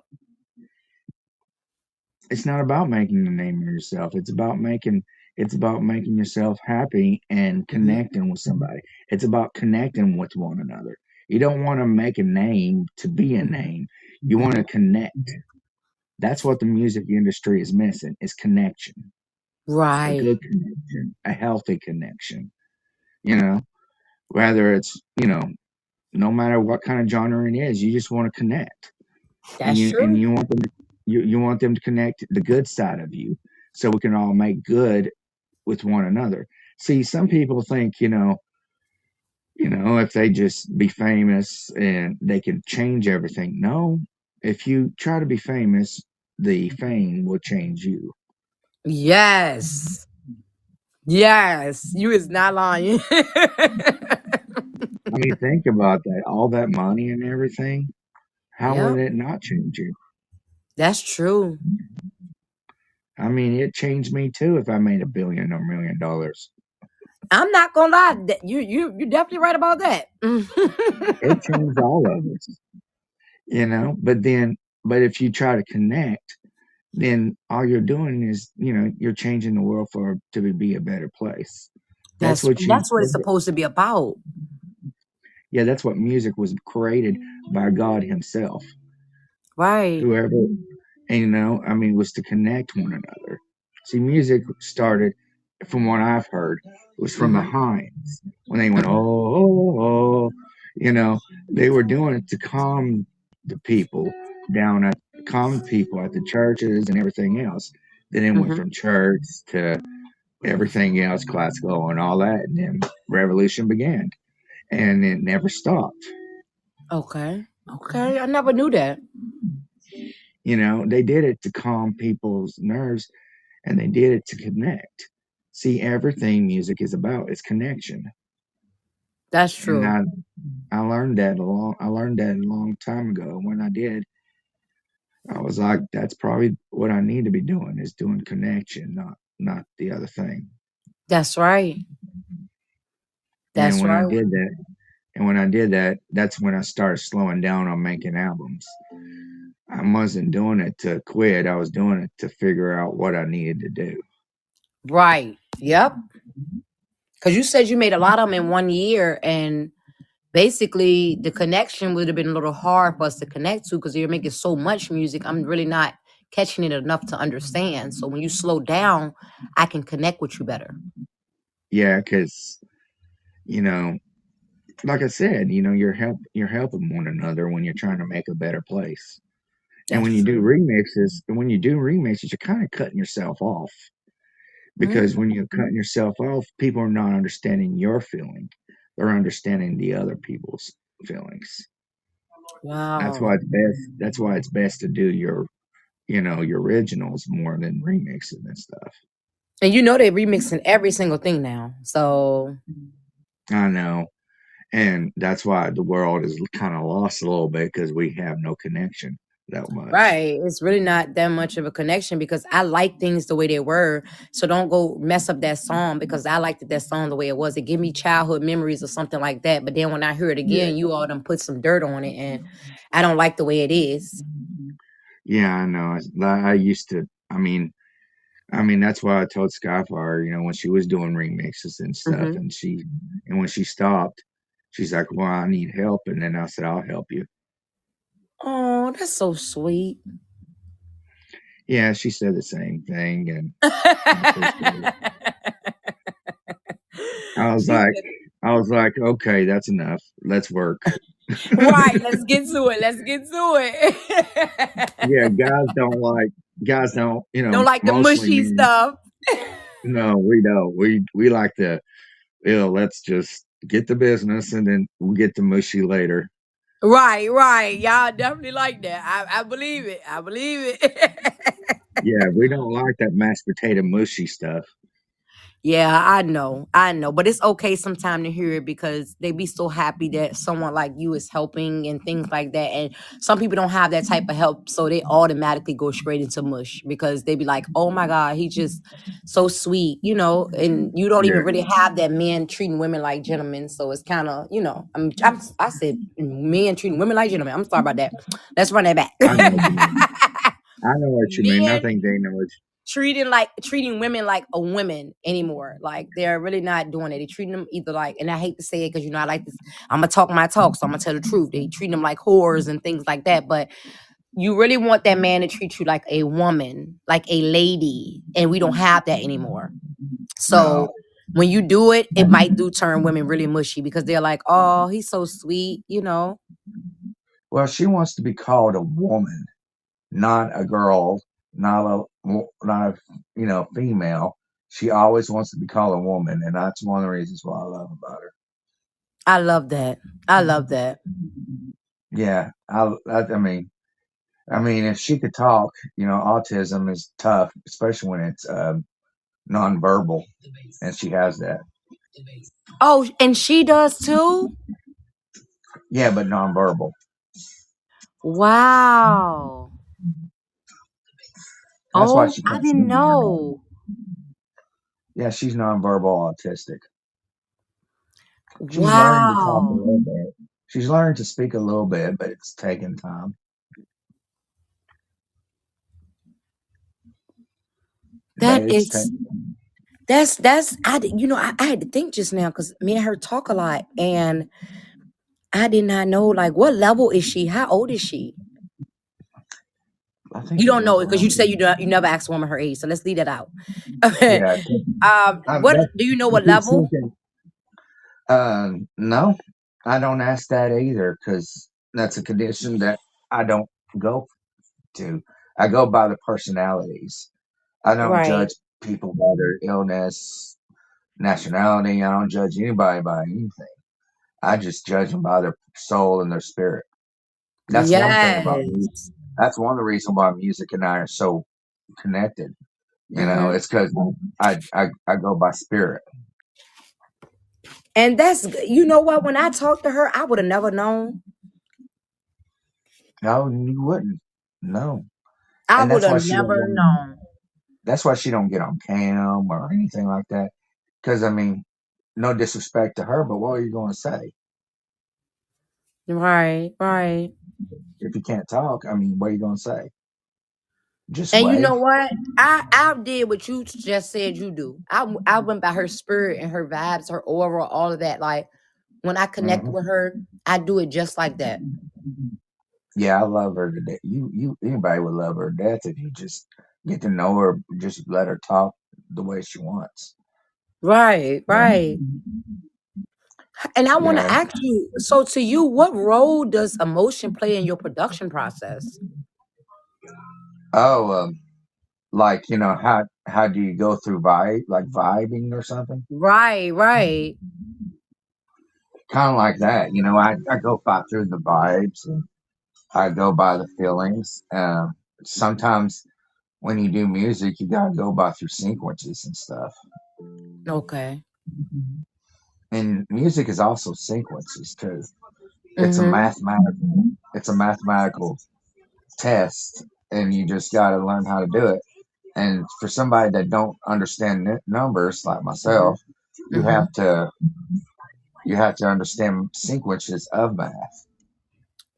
It's not about making a name of yourself. It's about making yourself happy and Hmm. connecting with somebody. It's about connecting with one another. You don't want to make a name to be a name. You want to Hmm. connect. That's what the music industry is missing is connection. A Right. good connection, a healthy connection. You know, whether it's, no matter what kind of genre it is, you just want to connect. And That's you true. want them you want them to connect the good side of you so we can all make good with one another. See, some people think, if they just be famous and they can change everything. No, if you try to be famous, the fame will change you. Yes. Yes. You is not lying. I mean, think about that. All that money and everything, how would Yep. it not change you? That's true. I mean, it changed me too if I made $1 billion or $1 million. I'm not gonna lie. You definitely right about that. It changed all of us, but if you try to connect, then all you're doing is, you're changing the world to be a better place. That's what you, That's what it's supposed to be about. yeah, that's what music was created by God Himself. Right. Whoever, and I mean, was to connect one another. See, music started, from what I've heard, was from the Hmm. Hymns when they went, Hmm. oh, oh, oh, you know, they were doing it to calm the people calm people at the churches and everything else. Then it went Hmm. from church to everything else, classical and all that, and then revolution began, and it never stopped. Okay. Okay. I never knew that. They did it to calm people's nerves, and they did it to connect. See, everything music is about is connection, That's and true. I learned that a long time ago. When I did, I was like, that's probably what I need to be doing is doing connection, not the other thing. That's right. And That's when I right. did that, that's when I started slowing down on making albums. I wasn't doing it to quit. I was doing it to figure out what I needed to do. Right. Yep. Because you said you made a lot of them in 1 year, and basically the connection would have been a little hard for us to connect to because you're making so much music. I'm really not catching it enough to understand. So when you slow down, I can connect with you better. Yeah, because you know, like I said, you're helping one another when you're trying to make a better place. And That's true. when you do remixes, you're kind of cutting yourself off because Mm. when you're cutting yourself off, people are not understanding your feeling; they're understanding the other people's feelings. Wow. That's why it's best to do your originals more than remixes and stuff. And you know they're remixing every single thing now. So I know, and that's why the world is kind of lost a little bit because we have no connection that much. right. It's really not that much of a connection because I like things the way they were. So don't go mess up that song because I liked that song the way it was. It give me childhood memories or something like that. But then when I hear it Yeah, again, you all done put some dirt on it and I don't like the way it is. yeah, I know. I used to. I mean, that's why I told Skyfire, when she was doing remixes and stuff, Hmm. and when she stopped, she's like, "Well, I need help," and then I said, "I'll help you." Oh, that's so sweet. Yeah, she said the same thing, and I appreciate it. I was She like, said, I was like, okay, that's enough. Let's work. Right, let's get to it. Let's get to Yeah, it. guys don't, Don't like the mostly mushy men. stuff. No, we don't. We like to, let's just get the business and then we'll get the mushy later. Right, right. Y'all definitely like that. I believe it. I believe it. Yeah, we don't like that mashed potato mushy stuff. Yeah, I know, but it's okay sometime to hear it because they be so happy that someone like you is helping and things like that. And some people don't have that type of help, so they automatically go straight into mush because they be like, "Oh my God, he's just so sweet," And you don't even Yeah, really have that man treating women like gentlemen, so it's kind of, I said men treating women like gentlemen. I'm sorry about that. Let's run that back. I know what you mean. I know what you mean. I Men think they know what treating women like a woman anymore. Like they're really not doing it. They treating them either like, and I hate to say it because I like this. I'm gonna talk my talk, so I'm gonna tell the truth. They treat them like whores and things like that. But you really want that man to treat you like a woman, like a lady, and we don't have that anymore. no. So when you do it, it might do turn women really mushy because they're like, "Oh, he's so sweet." Well, she wants to be called a woman, not a girl, not a female. She always wants to be called a woman, and that's one of the reasons why I love about her. I love that. I love that. Yeah, I mean, if she could talk, autism is tough, especially when it's nonverbal, and she has that. Oh, and she does too. Yeah, but nonverbal. Wow. That's why Oh, she I can't didn't speak very well. know. Yeah, she's nonverbal autistic. She's learning to talk a Wow. little bit. She's learning to speak a little bit, but it's taking time. But That it's is taking. that's I had to think just now because me and her talk a lot and I did not know like what level is she? How old is she? I think You it's don't like know it because you around. say you never asked a woman her age, so let's leave that out. Okay. Yeah, What that, do you know I what keep level? thinking. No, I don't ask that either because that's a condition that I don't go to. I go by the personalities. I don't Right. judge people by their illness, nationality. I don't judge anybody by anything. I just judge them by their soul and their spirit. That's one thing about music. Yes. That's one of the reasons why music and I are so connected. Hmm. It's because I go by spirit. And that's you know what? When I talked to her, I would have never known. No, you wouldn't. No, I and would that's have why she don't never want. known. That's why she don't get on cam or anything like that. Because I mean, no disrespect to her, but what are you going to say Right, right. if you can't talk? I mean, what are you going to say? Just And you wave? know what? I did what you just said you do. I went by her spirit and her vibes, her aura, all of that. Like when I connect Hmm. with her, I do it just like that. Yeah, I love her to death. Anybody would love her to death if you just get to know her, just let her talk the way she wants. Right, Yeah, right. And I want to yeah. ask you, so to you, what role does emotion play in your production process? Oh, like how do you go through vibing or something? Right, right. Kind of like that. I go by through the vibes and I go by the feelings. Sometimes when you do music, you gotta go by through sequences and stuff. Okay. And music is also sequences too. It's a Mm-hmm. mathematical. It's a mathematical test, and you just got to learn how to do it. And for somebody that don't understand numbers like myself, you Mm-hmm. have to you have to understand sequences of math.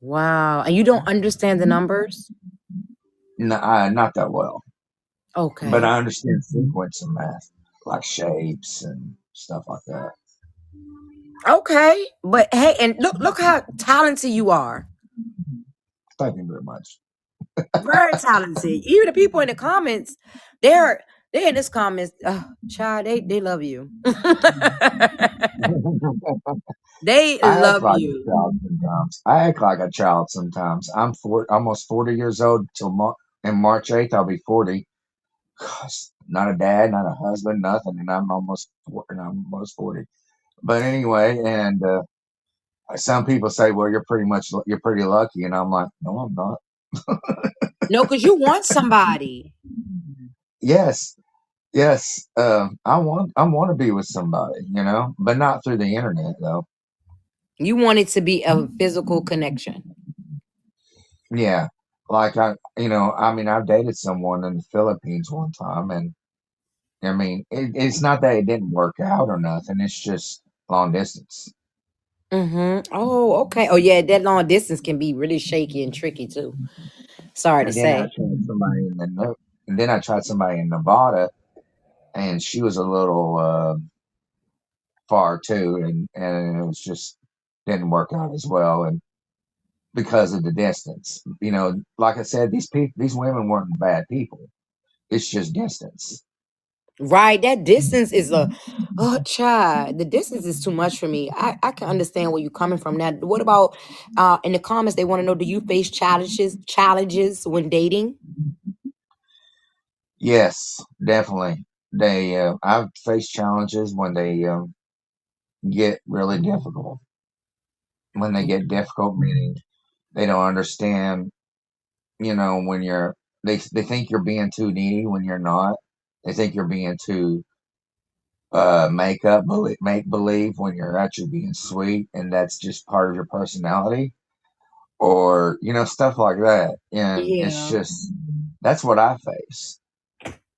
Wow. And you don't understand the numbers? Not that well, but Okay. I understand sequence of math, like shapes and stuff like that. Okay. But hey, and look how talented you are. Thank you very much. Very talented. Even the people in the comments, they're They in this comments, child, they love you. They I act love like a you. child sometimes. I act like a child sometimes. Almost 40 years old in March 8th. I'll be 40. Gosh, not a dad, not a husband, nothing, and I'm almost 40. But anyway, and some people say, "Well, you're pretty lucky," and I'm like, "No, I'm not." No, because you want somebody. Yes, yes. I want to be with somebody, but not through the internet though. You want it to be a physical connection. Yeah, like I mean, I've dated someone in the Philippines one time, and I mean, it's not that it didn't work out or nothing. It's just long distance. Mm-hmm. Oh, okay. Oh, yeah, that long distance can be really shaky and tricky too. Sorry to And then I say. tried somebody and then I tried somebody in Nevada, and she was a little far too, and it was just didn't work out as well, and because of the distance, like I said, these women weren't bad people. It's just distance. Right. That distance is child. The distance is too much for me. I can understand where you're coming from. Now, what about in the comments they want to know, do you face challenges when dating? Yes, definitely. I've faced challenges when they get really difficult. When they get difficult, meaning they don't understand, when they think you're being too needy when you're not. They think you're being too make believe when you're actually being sweet, and that's just part of your personality, or stuff like that. And it's Yeah. just that's what I face.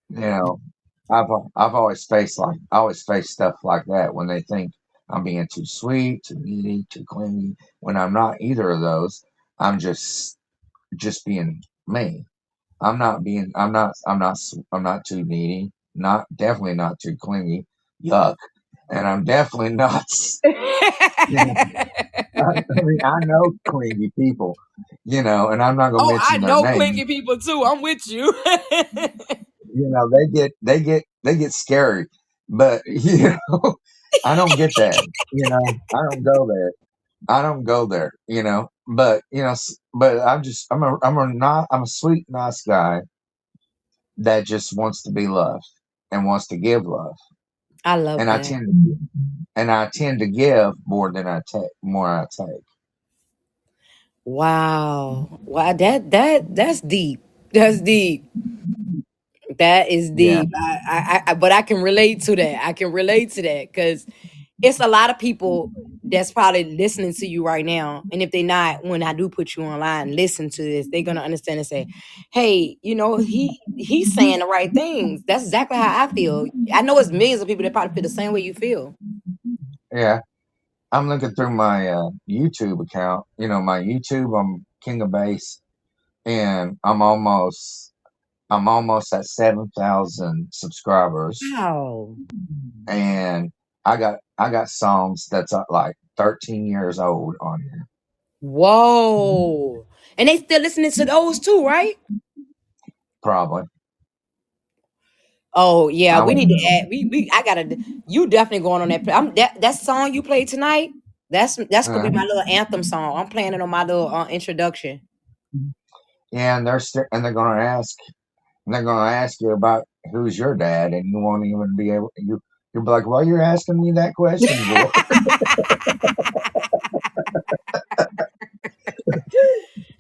You know, I've always faced stuff like that when they think I'm being too sweet, too needy, too clingy. When I'm not either of those, I'm just being me. I'm not too needy, not definitely not too clingy. Yuck. And I'm definitely not, you know, I mean, I know clingy people, and I'm not gonna Oh, I mention their know names. clingy people too. I'm with you. They get scary, but I don't get that. I don't go there. I don't go there. But but I'm a sweet, nice guy that just wants to be loved and wants to give love. I love And I that. tend to give more than I take. Wow. Wow, that's deep. That's deep. That is Yeah. deep. But I can relate to that. I can relate to that because it's a lot of people that's probably listening to you right now. And if they not, when I do put you online, listen to this, they're gonna understand and say, "Hey, he's saying the right things." That's exactly how I feel. I know it's millions of people that probably feel the same way you feel. Yeah. I'm looking through my YouTube account. My YouTube, I'm King of Bass, and I'm almost at 7,000 subscribers, Wow. and I got songs that's like 13 years old on here. Whoa. And they still listening to those too, right? Probably. Oh yeah, I we need won't to know. add. I gotta. You definitely going on that. That song you played tonight. That's gonna Uh, be my little anthem song. I'm playing it on my little introduction. yeah, and they're gonna ask you about who's your dad, and you won't even be able. You'll be like, "Well, you're asking me that question for?"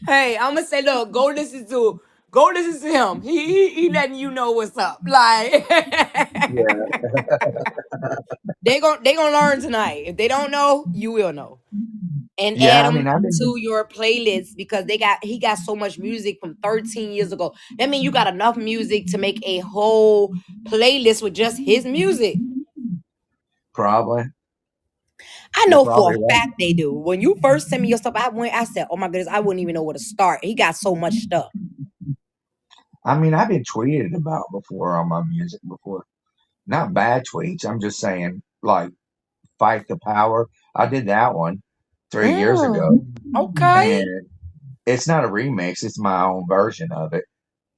Hey, I'm gonna say, look, go listen to him. He letting you know what's up. Like Yeah. they gonna learn tonight. If they don't know, you will know. And add Yeah. I them mean, I've to been. your playlist because he got so much music from 13 years ago. That means you got enough music to make a whole playlist with just his music. Probably. I You're know for probably a right. fact they do. When you first sent me your stuff, I said, oh my goodness, I wouldn't even know where to start. He got so much stuff. I mean, I've been tweeted about before on my music before. Not bad tweets. I'm just saying, like, fight the power. I did that one 3 years ago, Okay. and it's not a remix. It's my own version of it,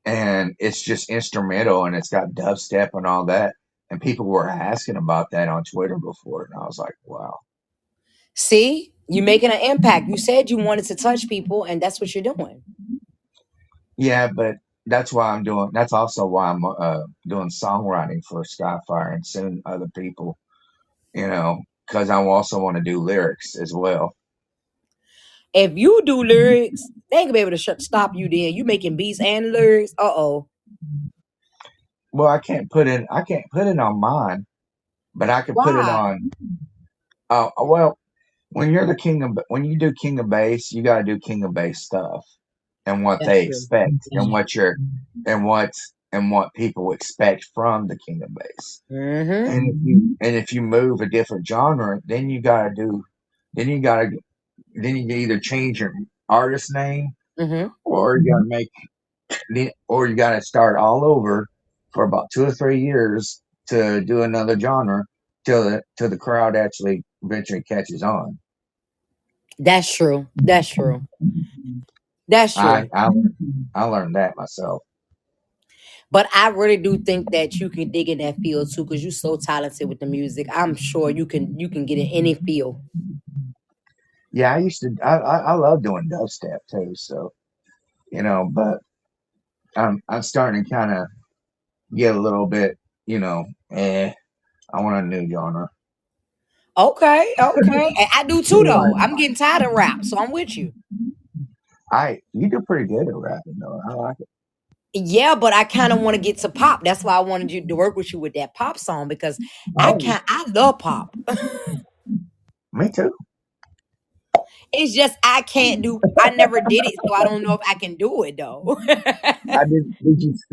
and it's just instrumental, and it's got dubstep and all that. And people were asking about that on Twitter before, and I was like, wow. See, you're making an impact. You said you wanted to touch people, and that's what you're doing. Yeah, but that's why I'm doing. That's also why I'm doing songwriting for Skyfire and soon other people. You know, because I also want to do lyrics as well. If you do lyrics, they ain't gonna be able to stop you. Then you making beats and lyrics. Uh-oh. Well, I can't put it on mine, but I can put it Why? on. Well, when you're the king of when you do king of bass, you got to do king of bass stuff and what That's they true. expect That's true. and what people expect from the king of bass. Mm-hmm. And if you move a different genre, then you got to do then you got to then you can either change your artist name Mm-hmm. or you got to or you got to start all over for about 2 or 3 years to do another genre till the crowd actually eventually catches on. That's true. That's true. That's I true. I I learned that myself. But I really do think that you can dig in that field too, because you're so talented with the music. I'm sure you can get in any field. Yeah, I used to. I love doing dubstep too. So but I'm starting to kind of get a little bit. You know, I want a new genre. Okay, okay. And I do too though. Like I'm getting tired of rap, so I'm with you. you do pretty good at rapping though. I like it. Yeah, but I kind of want to get to pop. That's why I wanted you to work with you with that pop song because Oh, I love pop. me too. It's just I never did it, so I don't know if I can do it though. I did.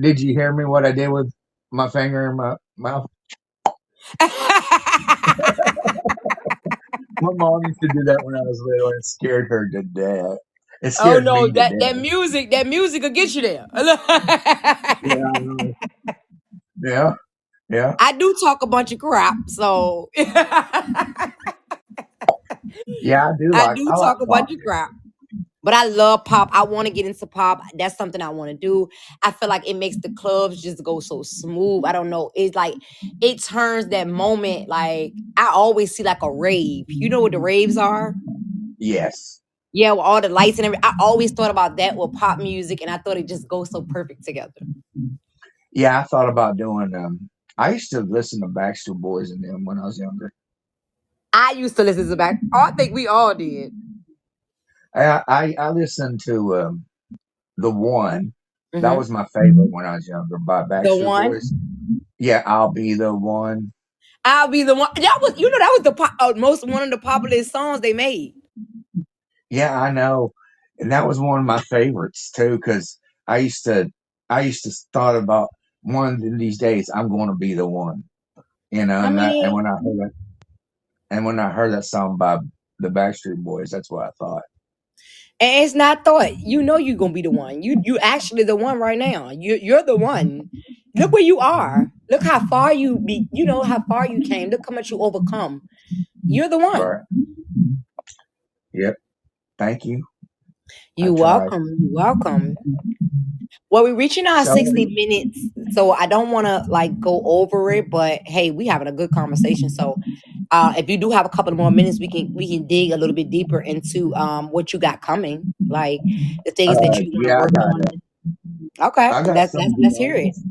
Did you hear me? What I did with my finger in my mouth? My mom used to do that when I was little, and it scared her to death. It Oh scared no, me to that death. music, that music will get you there. Yeah, I know. Yeah, yeah, I do talk a bunch of crap, so yeah. I do I like talk a pop bunch of music. crap. But I love pop. I want to get into pop. That's something I want to do. I feel like it makes the clubs just go so smooth. I don't know. It's like it turns that moment. Like I always see like a rave. You know what the raves are? Yes. Yeah, with all the lights and everything. I always thought about that with pop music, and I thought it just goes so perfect together. Yeah, I thought about doing. I used to listen to Backstreet Boys and them when I was younger. I used to listen to back. I think we all did. I listened to the one that Hmm. was my favorite when I was younger by The Backstreet one. Boys. Yeah, I'll be the one. I'll be the one. That was, that was the most one of the popular songs they made. Yeah, I know, and that was one of my favorites too. Because I used to, I used to thought about one of these days I'm going to be the one, I and mean, when I heard that song by the Backstreet Boys, that's what I thought. and it's not thought. You know you're gonna be the one. You actually the one right now. You're the one. Look where you are. Look how far you be. You know how far you came. Look how much you overcome. You're the one. Right? Yep. Thank you. I You tried. welcome. You welcome. Well, we're reaching our So 60 minutes, so I don't want to like go over it, but hey, we having a good conversation. So, if you do have a couple of more minutes, we can dig a little bit deeper into what you got coming, like the things that you want to yeah, work on. Okay, I got that's some good let's hear it. albums.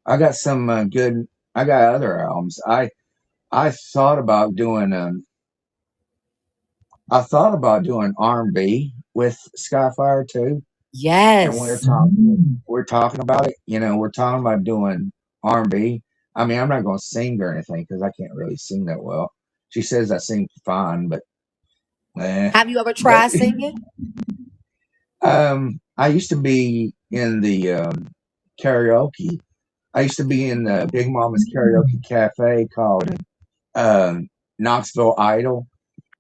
I got some good. I got other albums. I thought about doing I thought about doing R&B with Skyfire too, and Yes. we're talking about it. We're talking about doing R&B. I mean, I'm not going to sing or anything because I can't really sing that well. She says I sing fine, but eh. Have you ever But tried singing? I used to be in the karaoke. I used to be in the Big Mama's Karaoke Cafe called Knoxville Idol,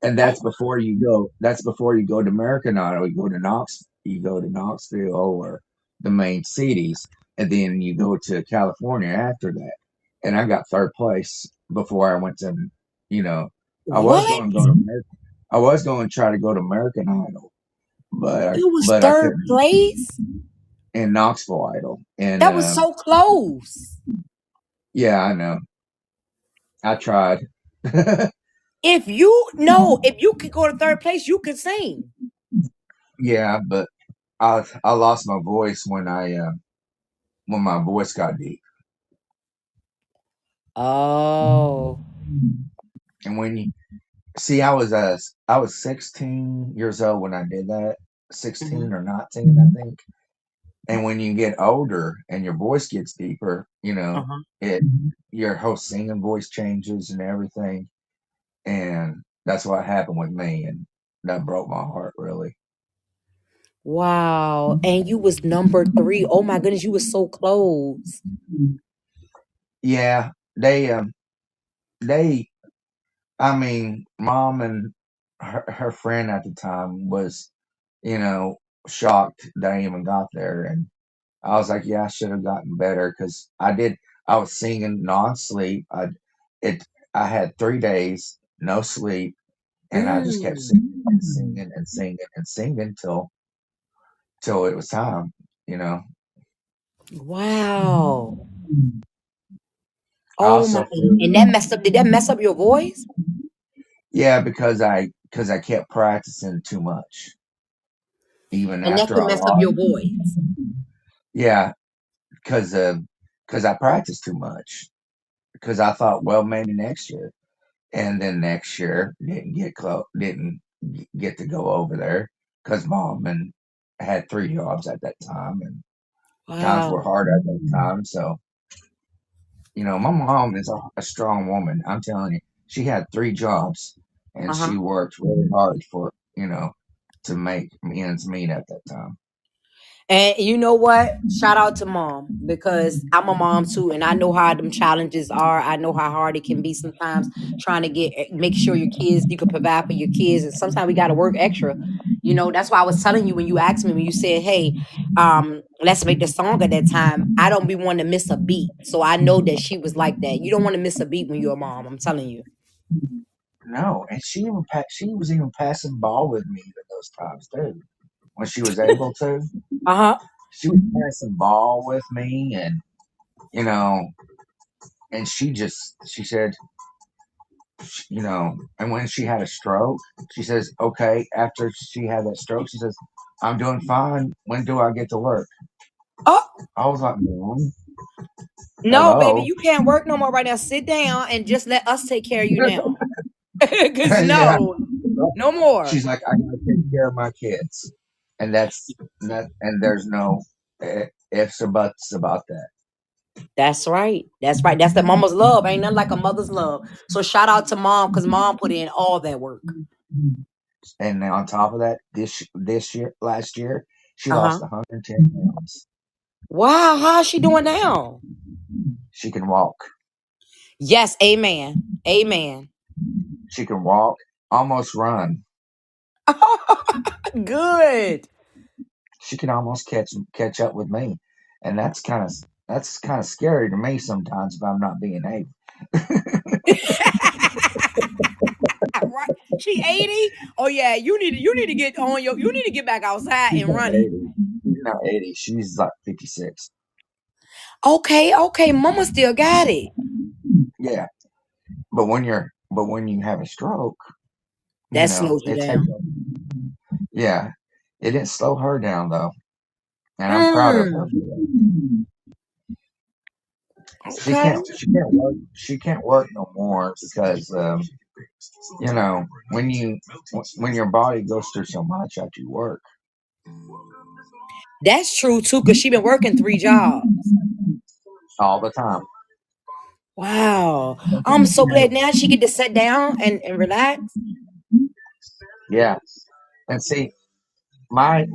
and Oh, That's before you go to American Idol. You go to Knoxville or the main cities, and then you go to California after that. And I got third place before I went to, you know, I was what? going to go to American. I was going to try to go to American Idol, You was but I third couldn't. place? in Knoxville Idol. And That was so close. yeah, I know. I tried. If you could go to third place, you could sing. Yeah, but I lost my voice when my voice got deep. Oh. And when you see, I was 16 years old when I did that, Hmm. 16 or 19, I think. And when you get older and your voice gets deeper, Uh-huh. it your whole singing voice changes and everything. And that's what happened with me, and that broke my heart really. Wow. And you was number 3. Oh my goodness, you was so close. Yeah, they I mean, mom and her friend at the time was, you know, shocked that I even got there. And I was like, yeah, I should have gotten better because I was singing non-sleep. It, I had 3 days, no sleep, and I just kept Mm. singing and singing and singing and singing till it was time. Wow. I Oh my, also feel, and that messed up. Did that mess up your voice? yeah, because I kept practicing too much, even And that after could I mess up lost. your voice. Yeah, because I practiced too much. Because I thought, well, maybe next year, and then next year didn't get to go over there because mom and had 3 jobs at that time, and times were Wow. hard at that time. So my mom is a strong woman. I'm telling you, she had 3 jobs, and Uh-huh. she worked really hard for to make ends meet at that time. And you know what? Shout out to mom because I'm a mom too, and I know how them challenges are. I know how hard it can be sometimes trying to make sure your kids you can provide for your kids, and sometimes we got to work extra. That's why I was telling you when you asked me when you said, "Hey, let's make the song at that time." I don't be wanting to miss a beat, so I know that she was like that. You don't want to miss a beat when you're a mom. I'm telling you. No, and she was even passing ball with me at those times too when she was able to. Uh huh. She was passing ball with me, and you know, and she said, and when she had a stroke, she says, okay, after she had that stroke, she says, I'm doing fine. When do I get to work? Oh I was like, Mom, no, baby, hello. you can't work no more right now. Sit down and just let us take care of you now. Cause Yeah. no, no more. She's like, I gotta take care of my kids. And and there's no ifs or buts about that. That's right. That's right. That's the mama's love. Ain't nothing like a mother's love. So shout out to mom because mom put in all that work. And on top of that, last year, she Uh huh. lost 110 pounds. Wow. How's she doing now? She can walk. Yes. Amen. Amen. She can walk, almost run. Good. She can almost catch up with me, and that's kind of scary to me sometimes if I'm not being able. Right. She 80. Oh yeah. You need to get on your. You need to get back outside She's and not running. 80. She's not 80. She's like 56. Okay. Okay. Mama still got it. Yeah, but when you have a stroke, That slows you it takes. down. Yeah, it didn't slow her down though, and I'm proud of her. Mm, She okay. can't. She can't work. She can't work no more because when your body goes through so much after you work That's true too, because she been working 3 jobs. all the time. Wow. I'm so glad now she get to sit down and relax. Yeah, and see, my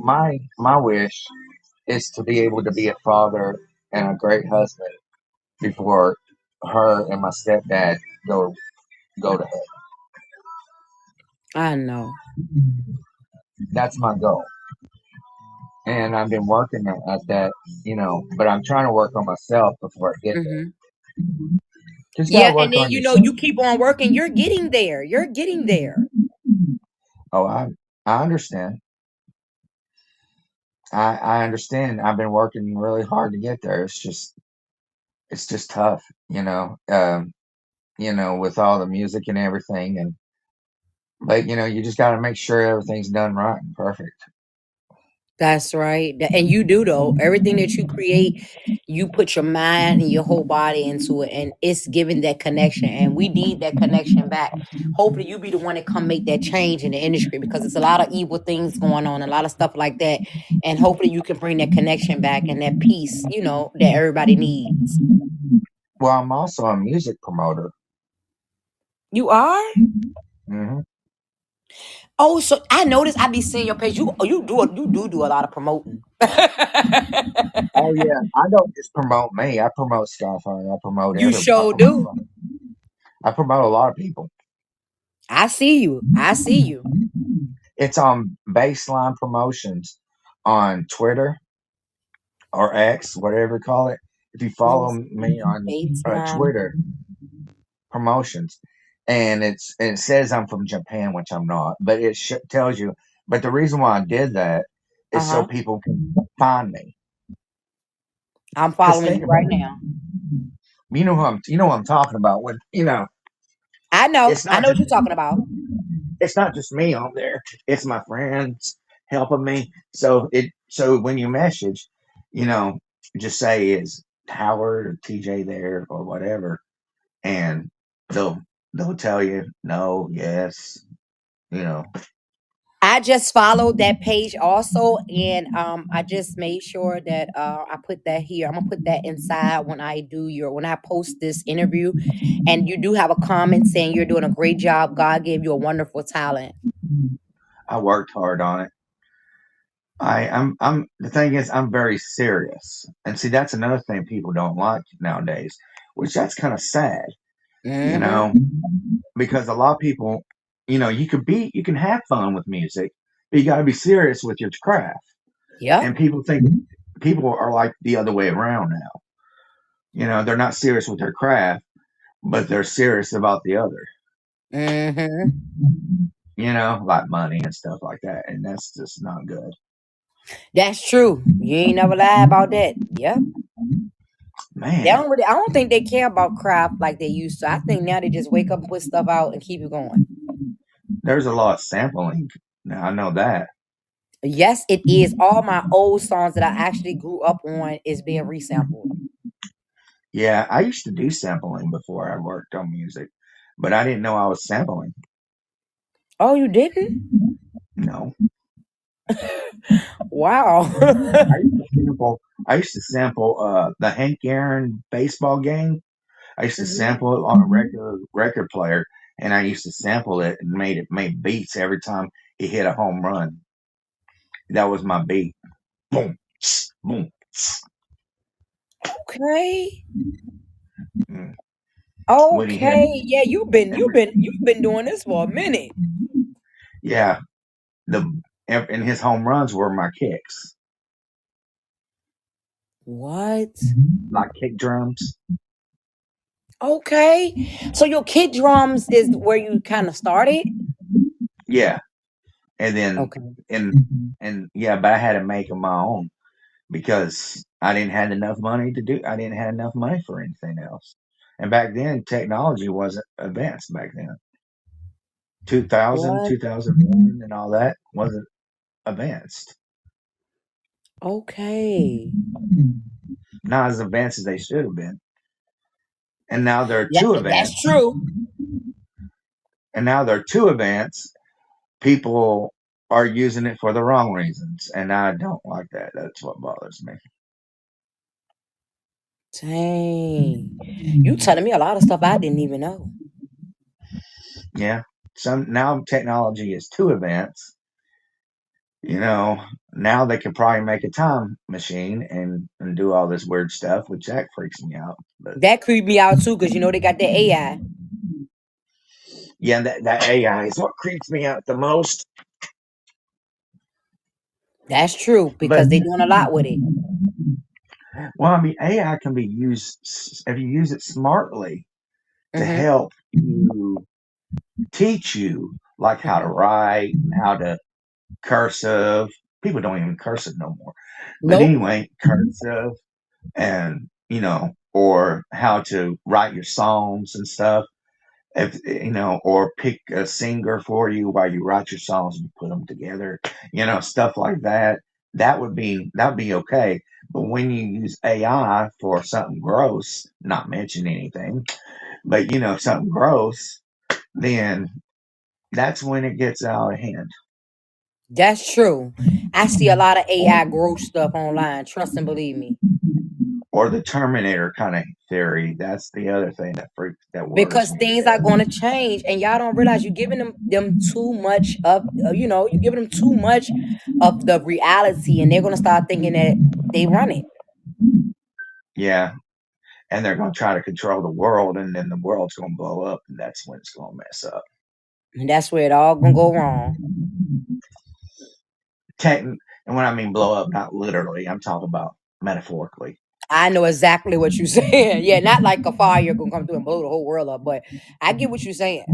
wish is to be able to be a father and a great husband before her and my stepdad go go to heaven. I know. That's my goal, and I've been working at that. But I'm trying to work on myself before I get there. Hmm. Just gotta Yeah, and work then on you yourself. keep on working. You're getting there. You're getting there. Oh, I understand. I understand. I've been working really hard to get there. It's just tough, with all the music and everything. But you just got to make sure everything's done right and perfect. That's right. And you do though. Everything that you create, you put your mind and your whole body into it, and it's giving that connection. And we need that connection back. Hopefully, you be the one that come make that change in the industry because it's a lot of evil things going on, a lot of stuff like that. And hopefully, you can bring that connection back and that peace, that everybody needs. Well, I'm also a music promoter. You are? hmm Oh, so I noticed I be seeing your page. You do a lot of promoting. Oh yeah, I don't just promote me. I promote Skyfire. I promote You every. sure do. I promote a lot of people. I see you. I see you. It's on Baseline Promotions on Twitter or X, whatever you call it. If you Let follow me me see. on Baseline. Twitter, Promotions, and it says I'm from Japan, which I'm not, but it tells you. But the reason why I did that is so Uh-huh. people can find me. I'm Because following think you about right it. now. You know what I'm talking about when I know. it's I not know what just you're talking about. it's not just me on there. It's my friends helping me. So when you message, you know, just say is Howard or TJ there or whatever, and they'll they'll tell you no, yes, you know. I just followed that page also, and I just made sure that I put that here. I'm gonna put that inside when I post this interview, and you do have a comment saying you're doing a great job. God gave you a wonderful talent. I worked hard on it. I'm the thing is I'm very serious. And see that's another thing people don't like nowadays, which that's kind of sad, you Mm-hmm. know, because a lot of people, you can have fun with music, but you got to be serious with your craft. Yep. And people are like the other way around now. They're not serious with their craft, but they're serious about the other, Mm-hmm. like money and stuff like that. And that's just not good. That's true. You ain't never lie about that. Yep. Man, I don't think they care about craft like they used to. I think now they just wake up and put stuff out and keep it going. there's a lot of sampling. Now I know that. Yes, it is. All my old songs that I actually grew up on is being resampled. Yeah, I used to do sampling before I worked on music, but I didn't know I was sampling. Oh, you didn't? No. Wow. I used to sample the Hank Aaron baseball game. I used to Mhm. sample it on a regular record player, and I used to sample it and made beats every time he hit a home run. That was my beat. Boom, boom. Okay. Mm. When he hit, Okay. Yeah, you've been doing this for a minute. yeah, the and his home runs were my kicks, What? like kick drums. Okay. So your kid drums is where you kind of started? Yeah, and then Okay. and yeah, but I had to make them my own because I didn't have enough money to do. I didn't have enough money for anything else. And back then, technology wasn't advanced. Back then, 2000, What? 2001, and all that wasn't advanced. Okay. Not as advanced as they should have been. And now they're Yeah, too that's advanced. true. And now they're too advanced. People are using it for the wrong reasons, and I don't like that. That's what bothers me. Dang. You telling me a lot of stuff I didn't even know. Yeah, some now technology is too advanced. You know, now they could probably make a time machine and do all this weird stuff, which that freaks me out. But That creeped me out too, because they got the AI. yeah, that AI is what creeps me out the most. That's true, But because they're doing a lot with it. well, I mean, AI can be used if you use it smartly to Mm-hmm. help you teach you like how to Mm-hmm. write, how to cursive. people don't even curse it no more. But Nope. anyway, cursive and or how to write your songs and stuff. If or pick a singer for you while you write your songs and put them together, stuff like that. That would be okay. But when you use AI for something gross, not mention anything, but something gross, then that's when it gets out of hand. That's true. I see a lot of AI gross stuff online. Trust and believe me. Or the Terminator kind of theory. That's the other thing that worries Because me to things are death. going to change, and y'all don't realize you're giving them too much of you're giving them too much of the reality, and they're going to start thinking that they run it, Yeah, and they're going to try to control the world, and then the world's going to blow up, and that's when it's going to mess up. and that's where it all gonna go wrong. And when I mean blow up, not literally, I'm talking about metaphorically. I know exactly what you're saying. Yeah, not like a fire gonna come through and blow the whole world up, but I get what you're saying.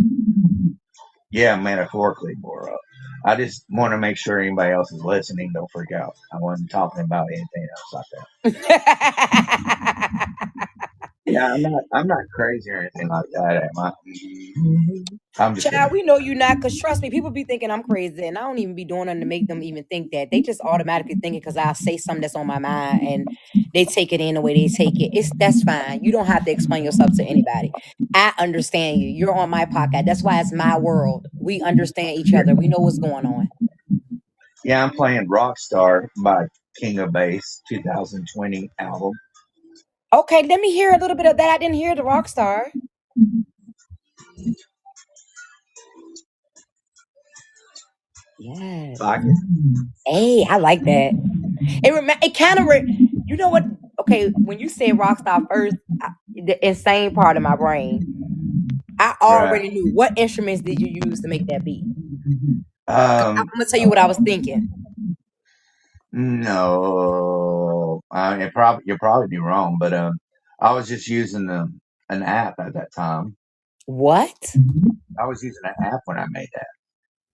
Yeah, metaphorically blow up. I just want to make sure anybody else is listening. Don't freak out. I wasn't talking about anything else like that. Yeah, I'm not crazy or anything like that, am I? I'm just Child, kidding. we know you not, because trust me, people be thinking I'm crazy, and I don't even be doing nothing to make them even think that. They just automatically think it because I'll say something that's on my mind, and they take it in the way they take it. That's fine. You don't have to explain yourself to anybody. I understand you. You're on my podcast. That's why it's my world. We understand each other. We know what's going on. Yeah, I'm playing Rockstar by King of Bass 2020 album. Okay, let me hear a little bit of that. I didn't hear the rock star. Yes. Like it. Hey, I like that. It kind of you know what? Okay, when you said Rockstar first, the insane part of my brain, I Right. already knew what instruments did you use to make that beat. I'm Um, gonna tell you what I was thinking. no, you'll probably be wrong, but I was just using an app at that time. What? I was using an app when I made that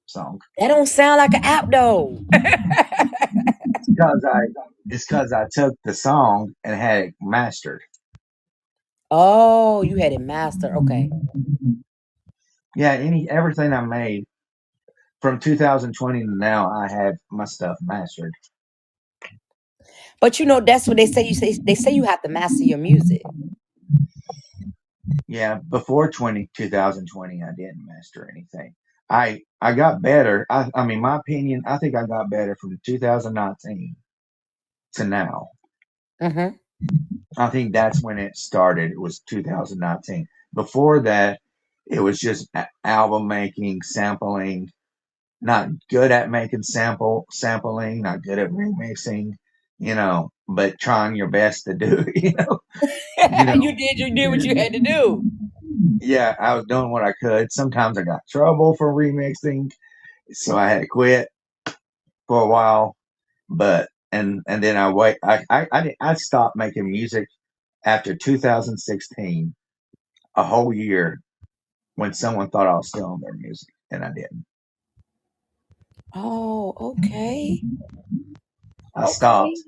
song. That don't sound like an app though. It's because I took the song and had it mastered. Oh, you had it mastered. Okay. Yeah, everything I made from 2020 to now, I have my stuff mastered. But that's what they say. They say you have to master your music. Yeah, before 2020, I didn't master anything. I got better. I mean, my opinion, I think I got better from 2019 to now. Mm-hmm. I think that's when it started. It was 2019. Before that, it was just album making, sampling. Not good at making sampling, not good at remixing, but trying your best to do, you know. You did what you had to do. Yeah, I was doing what I could. Sometimes I got in trouble for remixing, so I had to quit for a while. But and then I stopped making music after 2016, a whole year when someone thought I was still on their music, and I didn't. Oh, okay. I Okay. stopped.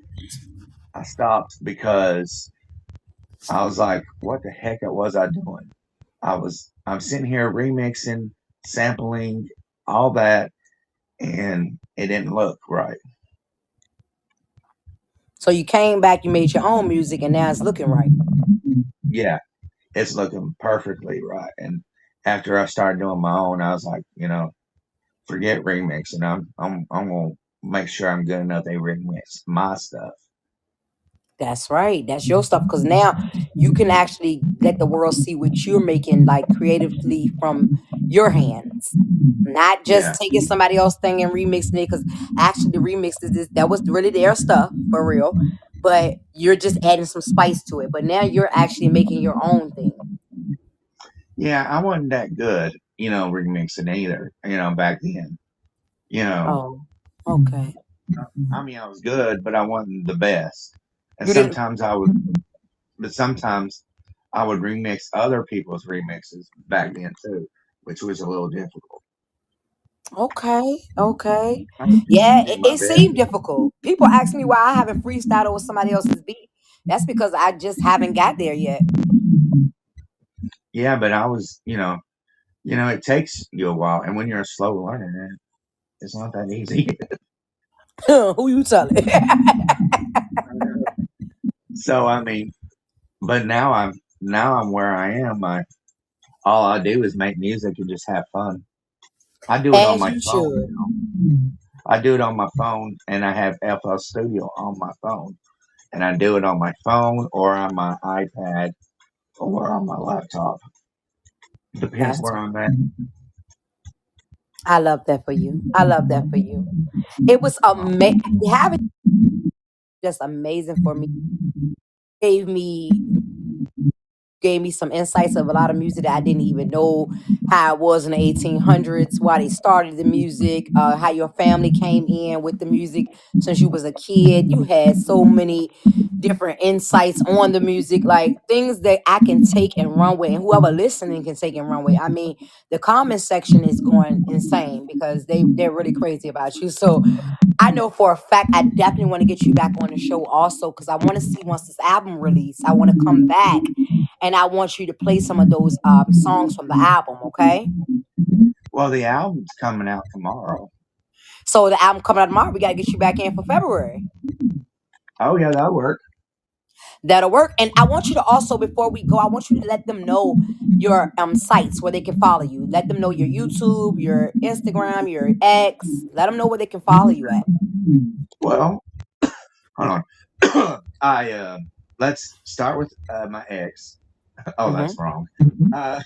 I stopped because I was like, what the heck was I doing? I'm sitting here remixing, sampling, all that, and it didn't look right. So you came back, you made your own music, and now it's looking right. Yeah, it's looking perfectly right. And after I started doing my own, I was like, forget remixing. I'm gonna make sure I'm good enough they remix my stuff. That's right. That's your stuff. Because now you can actually let the world see what you're making, like creatively from your hands, not Yeah, just taking somebody else's thing and remixing it. Because actually, the remixes that was really their stuff for real, but you're just adding some spice to it. But now you're actually making your own thing. yeah. I wasn't that good, remixing either. Back then, you know, Oh, okay. I mean, I was good, but I wasn't the best. And You didn't. sometimes I would remix other people's remixes back then too, which was a little difficult. Okay, okay. I do Yeah, my it best. seemed difficult. People ask me why I haven't freestyled over somebody else's beat. That's because I just haven't got there yet. Yeah, but I was, it takes you a while, and when you're a slow learner, man, it's not that easy. Who you telling? So I mean, but now I'm where I am. All I do is make music and just have fun. I do it on As my you phone should. now. I do it on my phone, and I have FL Studio on my phone, and I do it on my phone or on my iPad or on my laptop. Depends That's where I'm at. I love that for you. I love that for you. It was having just amazing for me. Gave me gave me some insights of a lot of music that I didn't even know how it was in the 1800s, why they started the music, how your family came in with the music since you was a kid. You had so many different insights on the music, like things that I can take and run with, and whoever listening can take and run with. I mean, the comment section is going insane because they're really crazy about you. So I know for a fact I definitely want to get you back on the show also because I want to see once this album release. I want to come back and I want you to play some of those songs from the album, okay? Well, the album's coming out tomorrow. So the album coming out tomorrow, we gotta get you back in for February. Oh yeah, that'll work. That'll work. And I want you to also, before we go, I want you to let them know your sites where they can follow you. Let them know your YouTube, your Instagram, your X. Let them know where they can follow you at. Well, hold on. I Let's start with my ex. Oh, Mm-hmm. that's wrong. Uh,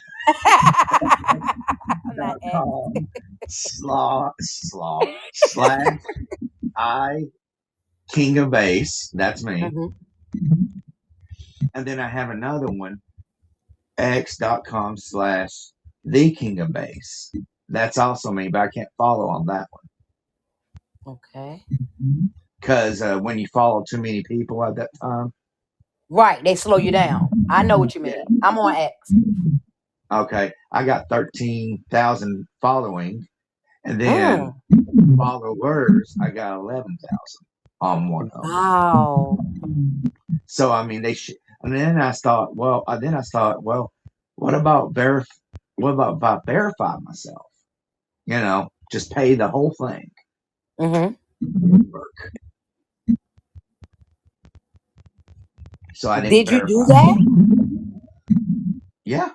Not X. .com slash I King of Bass. That's me. Mm-hmm. And then I have another one, x.com slash the King of Bass. That's also me, but I can't follow on that one Okay. because when you follow too many people at that time, Right. They slow you down. I know what you yeah. mean. I'm on X. Okay, I got 13,000 following, and then Mm. followers, I got 11,000 on one of them. Wow. So I mean, they should. And then I thought, well, what about What about if I verify myself? Just pay the whole thing. Mm-hmm. Work. So I didn't Did you do verify. that? Yeah,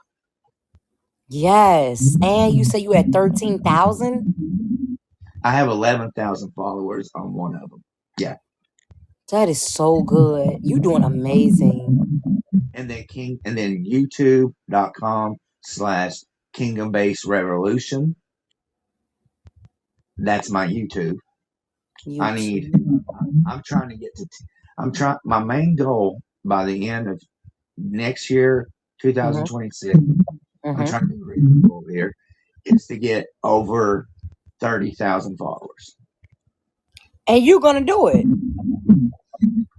Yes. And you say you had 13,000? I have 11,000 followers on one of them. Yeah, That is so good. You doing amazing. and then YouTube.com/ Kingdom Base Revolution. That's my YouTube. I need. YouTube. I'm trying to get to. I'm trying. My main goal by the end of next year, Mm-hmm. 2026. I'm Mm-hmm. trying to be reasonable here. Is to get over 30,000 followers. And you're gonna do it.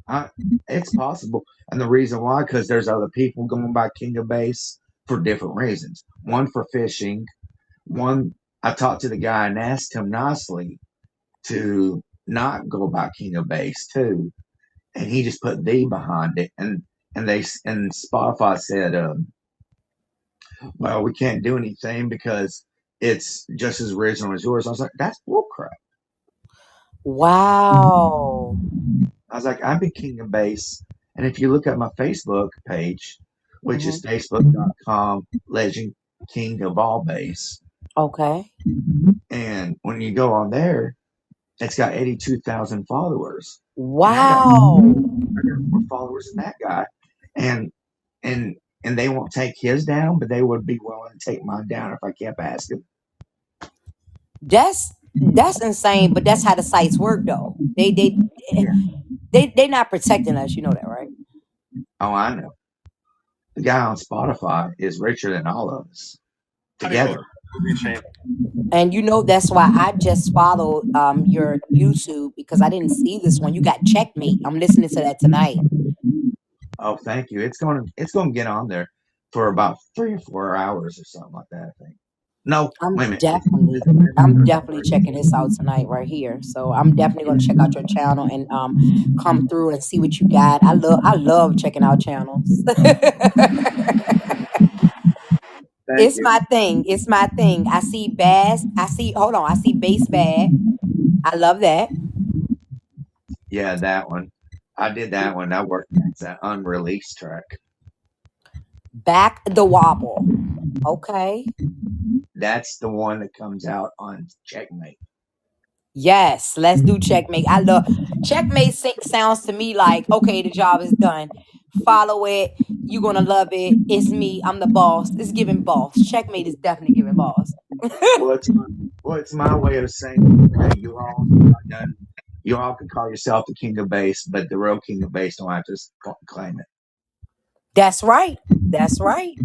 I, it's possible, and the reason why, because there's other people going by King of Base for different reasons. One for fishing. One, I talked to the guy and asked him nicely to not go by King of Base too, and he just put the behind it, and Spotify said, well, we can't do anything because it's just as original as yours. I was like, that's bullcrap. Wow. I was like, I'm a King of Bass. And if you look at my Facebook page, which Mm-hmm. is facebook.com legend king of all bass, Okay. and when you go on there, it's got 82,000 followers. And Wow. I got more followers than that guy. And and and they won't take his down, but they would be willing to take mine down if I kept asking. That's insane, but that's how the sites work though. Yeah. They not protecting us, you know that, right? Oh, I know. The guy on Spotify is richer than all of us together. And you know that's why I just followed your YouTube because I didn't see this one. You got Checkmate. I'm listening to that tonight. Oh, thank you. It's going to get on there for about 3 or 4 hours or something like that. I think. No, I'm wait a minute. definitely, Is it maybe I'm Church definitely Party? checking this out tonight right here. So I'm definitely Yeah, gonna check out your channel and come through and see what you got. I love checking out channels. thank It's you. my thing. It's my thing. I see bass. I see. Hold on. I see bass bad. I love that. Yeah, that one. I did that one. That worked. That's an unreleased track. Back the wobble. Okay. That's the one that comes out on Checkmate. Yes. Let's do checkmate. I love checkmate. Sounds to me like okay, the job is done. Follow it. You're gonna love it. It's me. I'm the boss. It's giving boss. Checkmate is definitely giving boss. Well, it's my way of saying, okay, you all can call yourself the king of bass, but the real king of bass don't have to claim it. That's right. That's right.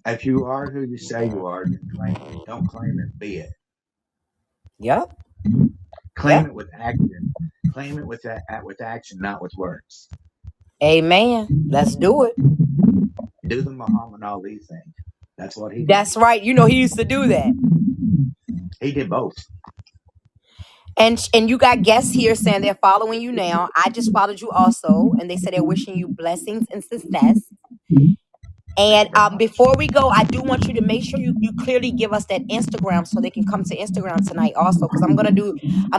If you are who you say you are, then claim it. Don't claim it, be it. Yep. Claim Yep. it with action. Claim it with action, not with words. Amen. Let's do it. Do the Muhammad Ali thing. That's what he did. That's right. You know he used to do that. He did both. And you got guests here saying they're following you now. I just followed you also, and they said they're wishing you blessings and success. Thank And you very much. before we go, I do want you to make sure you clearly give us that Instagram so they can come to Instagram tonight also. Because I'm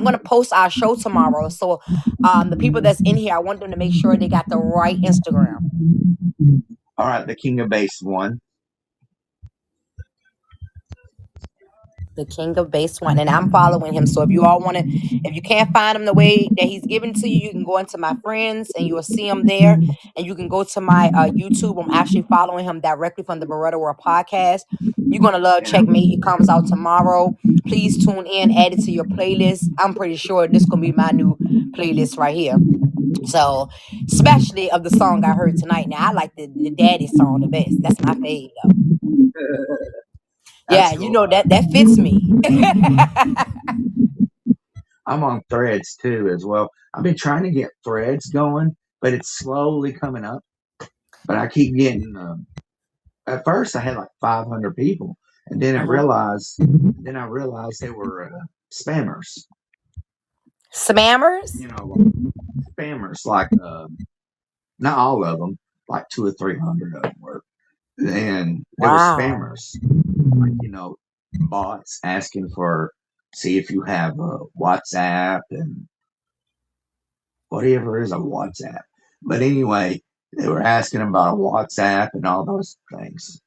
gonna post our show tomorrow. So the people that's in here, I want them to make sure they got the right Instagram. All right, the king of bass won. The King of Bass One, and I'm following him. So if you all want to, if you can't find him the way that he's given to you, you can go into my friends and you will see him there. And you can go to my YouTube. I'm actually following him directly from the Beretta World podcast. You're gonna love Yeah. Checkmate. It comes out tomorrow. Please tune in, add it to your playlist. I'm pretty sure this gonna be my new playlist right here. So, especially of the song I heard tonight. Now I like the Daddy song the best. That's my favorite though. Yeah, That's you cool. know that fits me. I'm on Threads too as well. I've been trying to get Threads going, but it's slowly coming up. But I keep getting. At first, I had like 500 people, and then Mhm. I realized they were spammers. Spammers? You know, spammers. Like not all of them, like 200 or 300 of them were, and they were Wow. spammers. Like bots asking for see if you have a WhatsApp and whatever is a WhatsApp. But anyway, they were asking about a WhatsApp and all those things.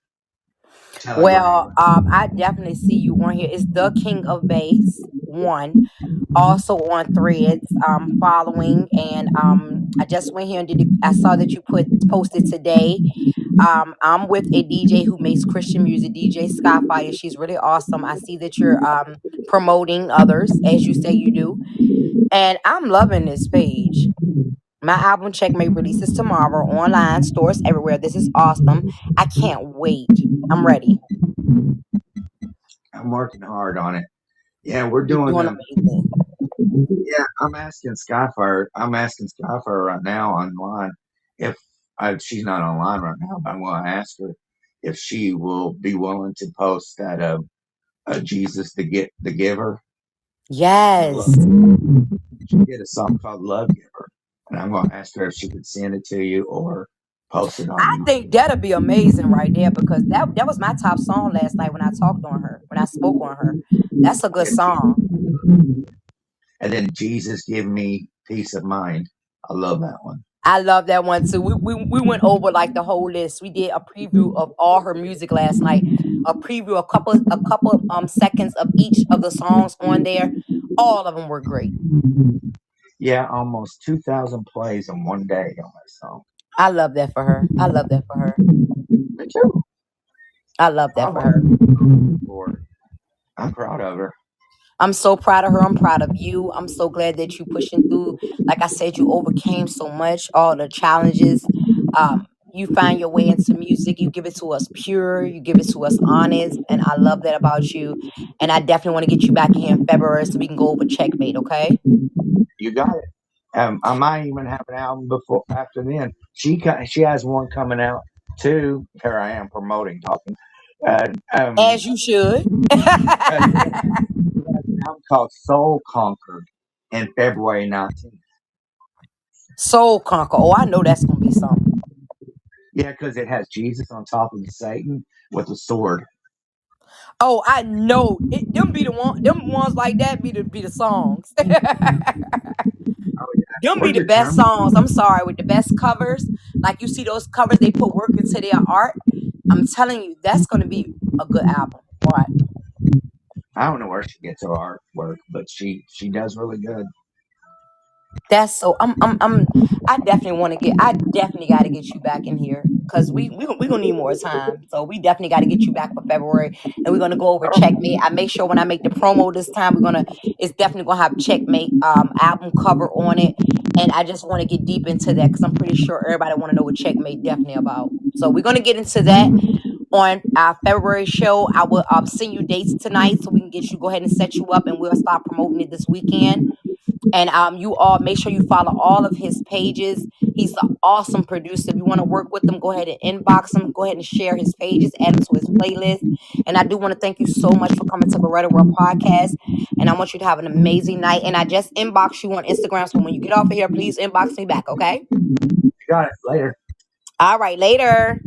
Well, Telegram. I definitely see you on here. It's the King of Bass one, also on Threads. Following, and I just went here and I saw that you posted today. I'm with a DJ who makes Christian music, DJ Skyfire. She's really awesome. I see that you're promoting others as you say you do, and I'm loving this page. My album Checkmate releases tomorrow online, stores everywhere. This is awesome. I can't wait. I'm ready. I'm working hard on it. Yeah, we're You're doing doing amazing. yeah, I'm asking Skyfire right now online if she's not online right now, but I'm going to ask her if she will be willing to post that Jesus the Giver. Yes. She did a song called Love Giver, and I'm going to ask her if she could send it to you or post it on I think YouTube. that'll be amazing right there because that was my top song last night when I talked on her, when I spoke on her. That's a good Yeah, song. and then Jesus Give Me Peace of Mind. I love that one. I love that one too. We went over like the whole list. We did a preview of all her music last night. A preview, a couple seconds of each of the songs on there. All of them were great. Yeah, almost 2,000 plays in one day on that song. I love that for her. I love that for her. Me too. I love that I for love her. her. I'm proud of her. I'm so proud of her. I'm proud of you. I'm so glad that you pushing through. Like I said, you overcame so much, all the challenges. You find your way into music. You give it to us pure. You give it to us honest. And I love that about you. And I definitely want to get you back in here in February so we can go over Checkmate, okay? You got it. I might even have an album before after then. She has one coming out too. Here I am promoting, talking. Uh, As you should. he has an album called Soul Conquered in February 19th. Soul Conquer. Oh, I know that's gonna be something. Yeah, because it has Jesus on top of Satan with a sword. Oh, I know. Them be the one. Them ones like that be the songs. Oh yeah, Them we're be the best determined. songs. I'm sorry, with the best covers. Like you see those covers, they put work into their art. I'm telling you, that's gonna be a good album. What? I don't know where she gets her artwork, but she does really good. That's so. I definitely want to get. I definitely got to get you back in here because we gonna need more time. So we definitely got to get you back for February, and we're gonna go over Checkmate. I make sure when I make the promo this time, it's definitely gonna have Checkmate album cover on it, and I just want to get deep into that because I'm pretty sure everybody want to know what Checkmate definitely about. So we're gonna get into that on our February show. I will send you dates tonight so we can get you go ahead and set you up, and we'll start promoting it this weekend. And you all make sure you follow all of his pages. He's an awesome producer. If you want to work with him, go ahead and inbox him. Go ahead and share his pages, add him to his playlist. And I do want to thank you so much for coming to Beretta World Podcast. And I want you to have an amazing night. And I just inbox you on Instagram. So when you get off of here, please inbox me back, okay? You got it later. All right, later.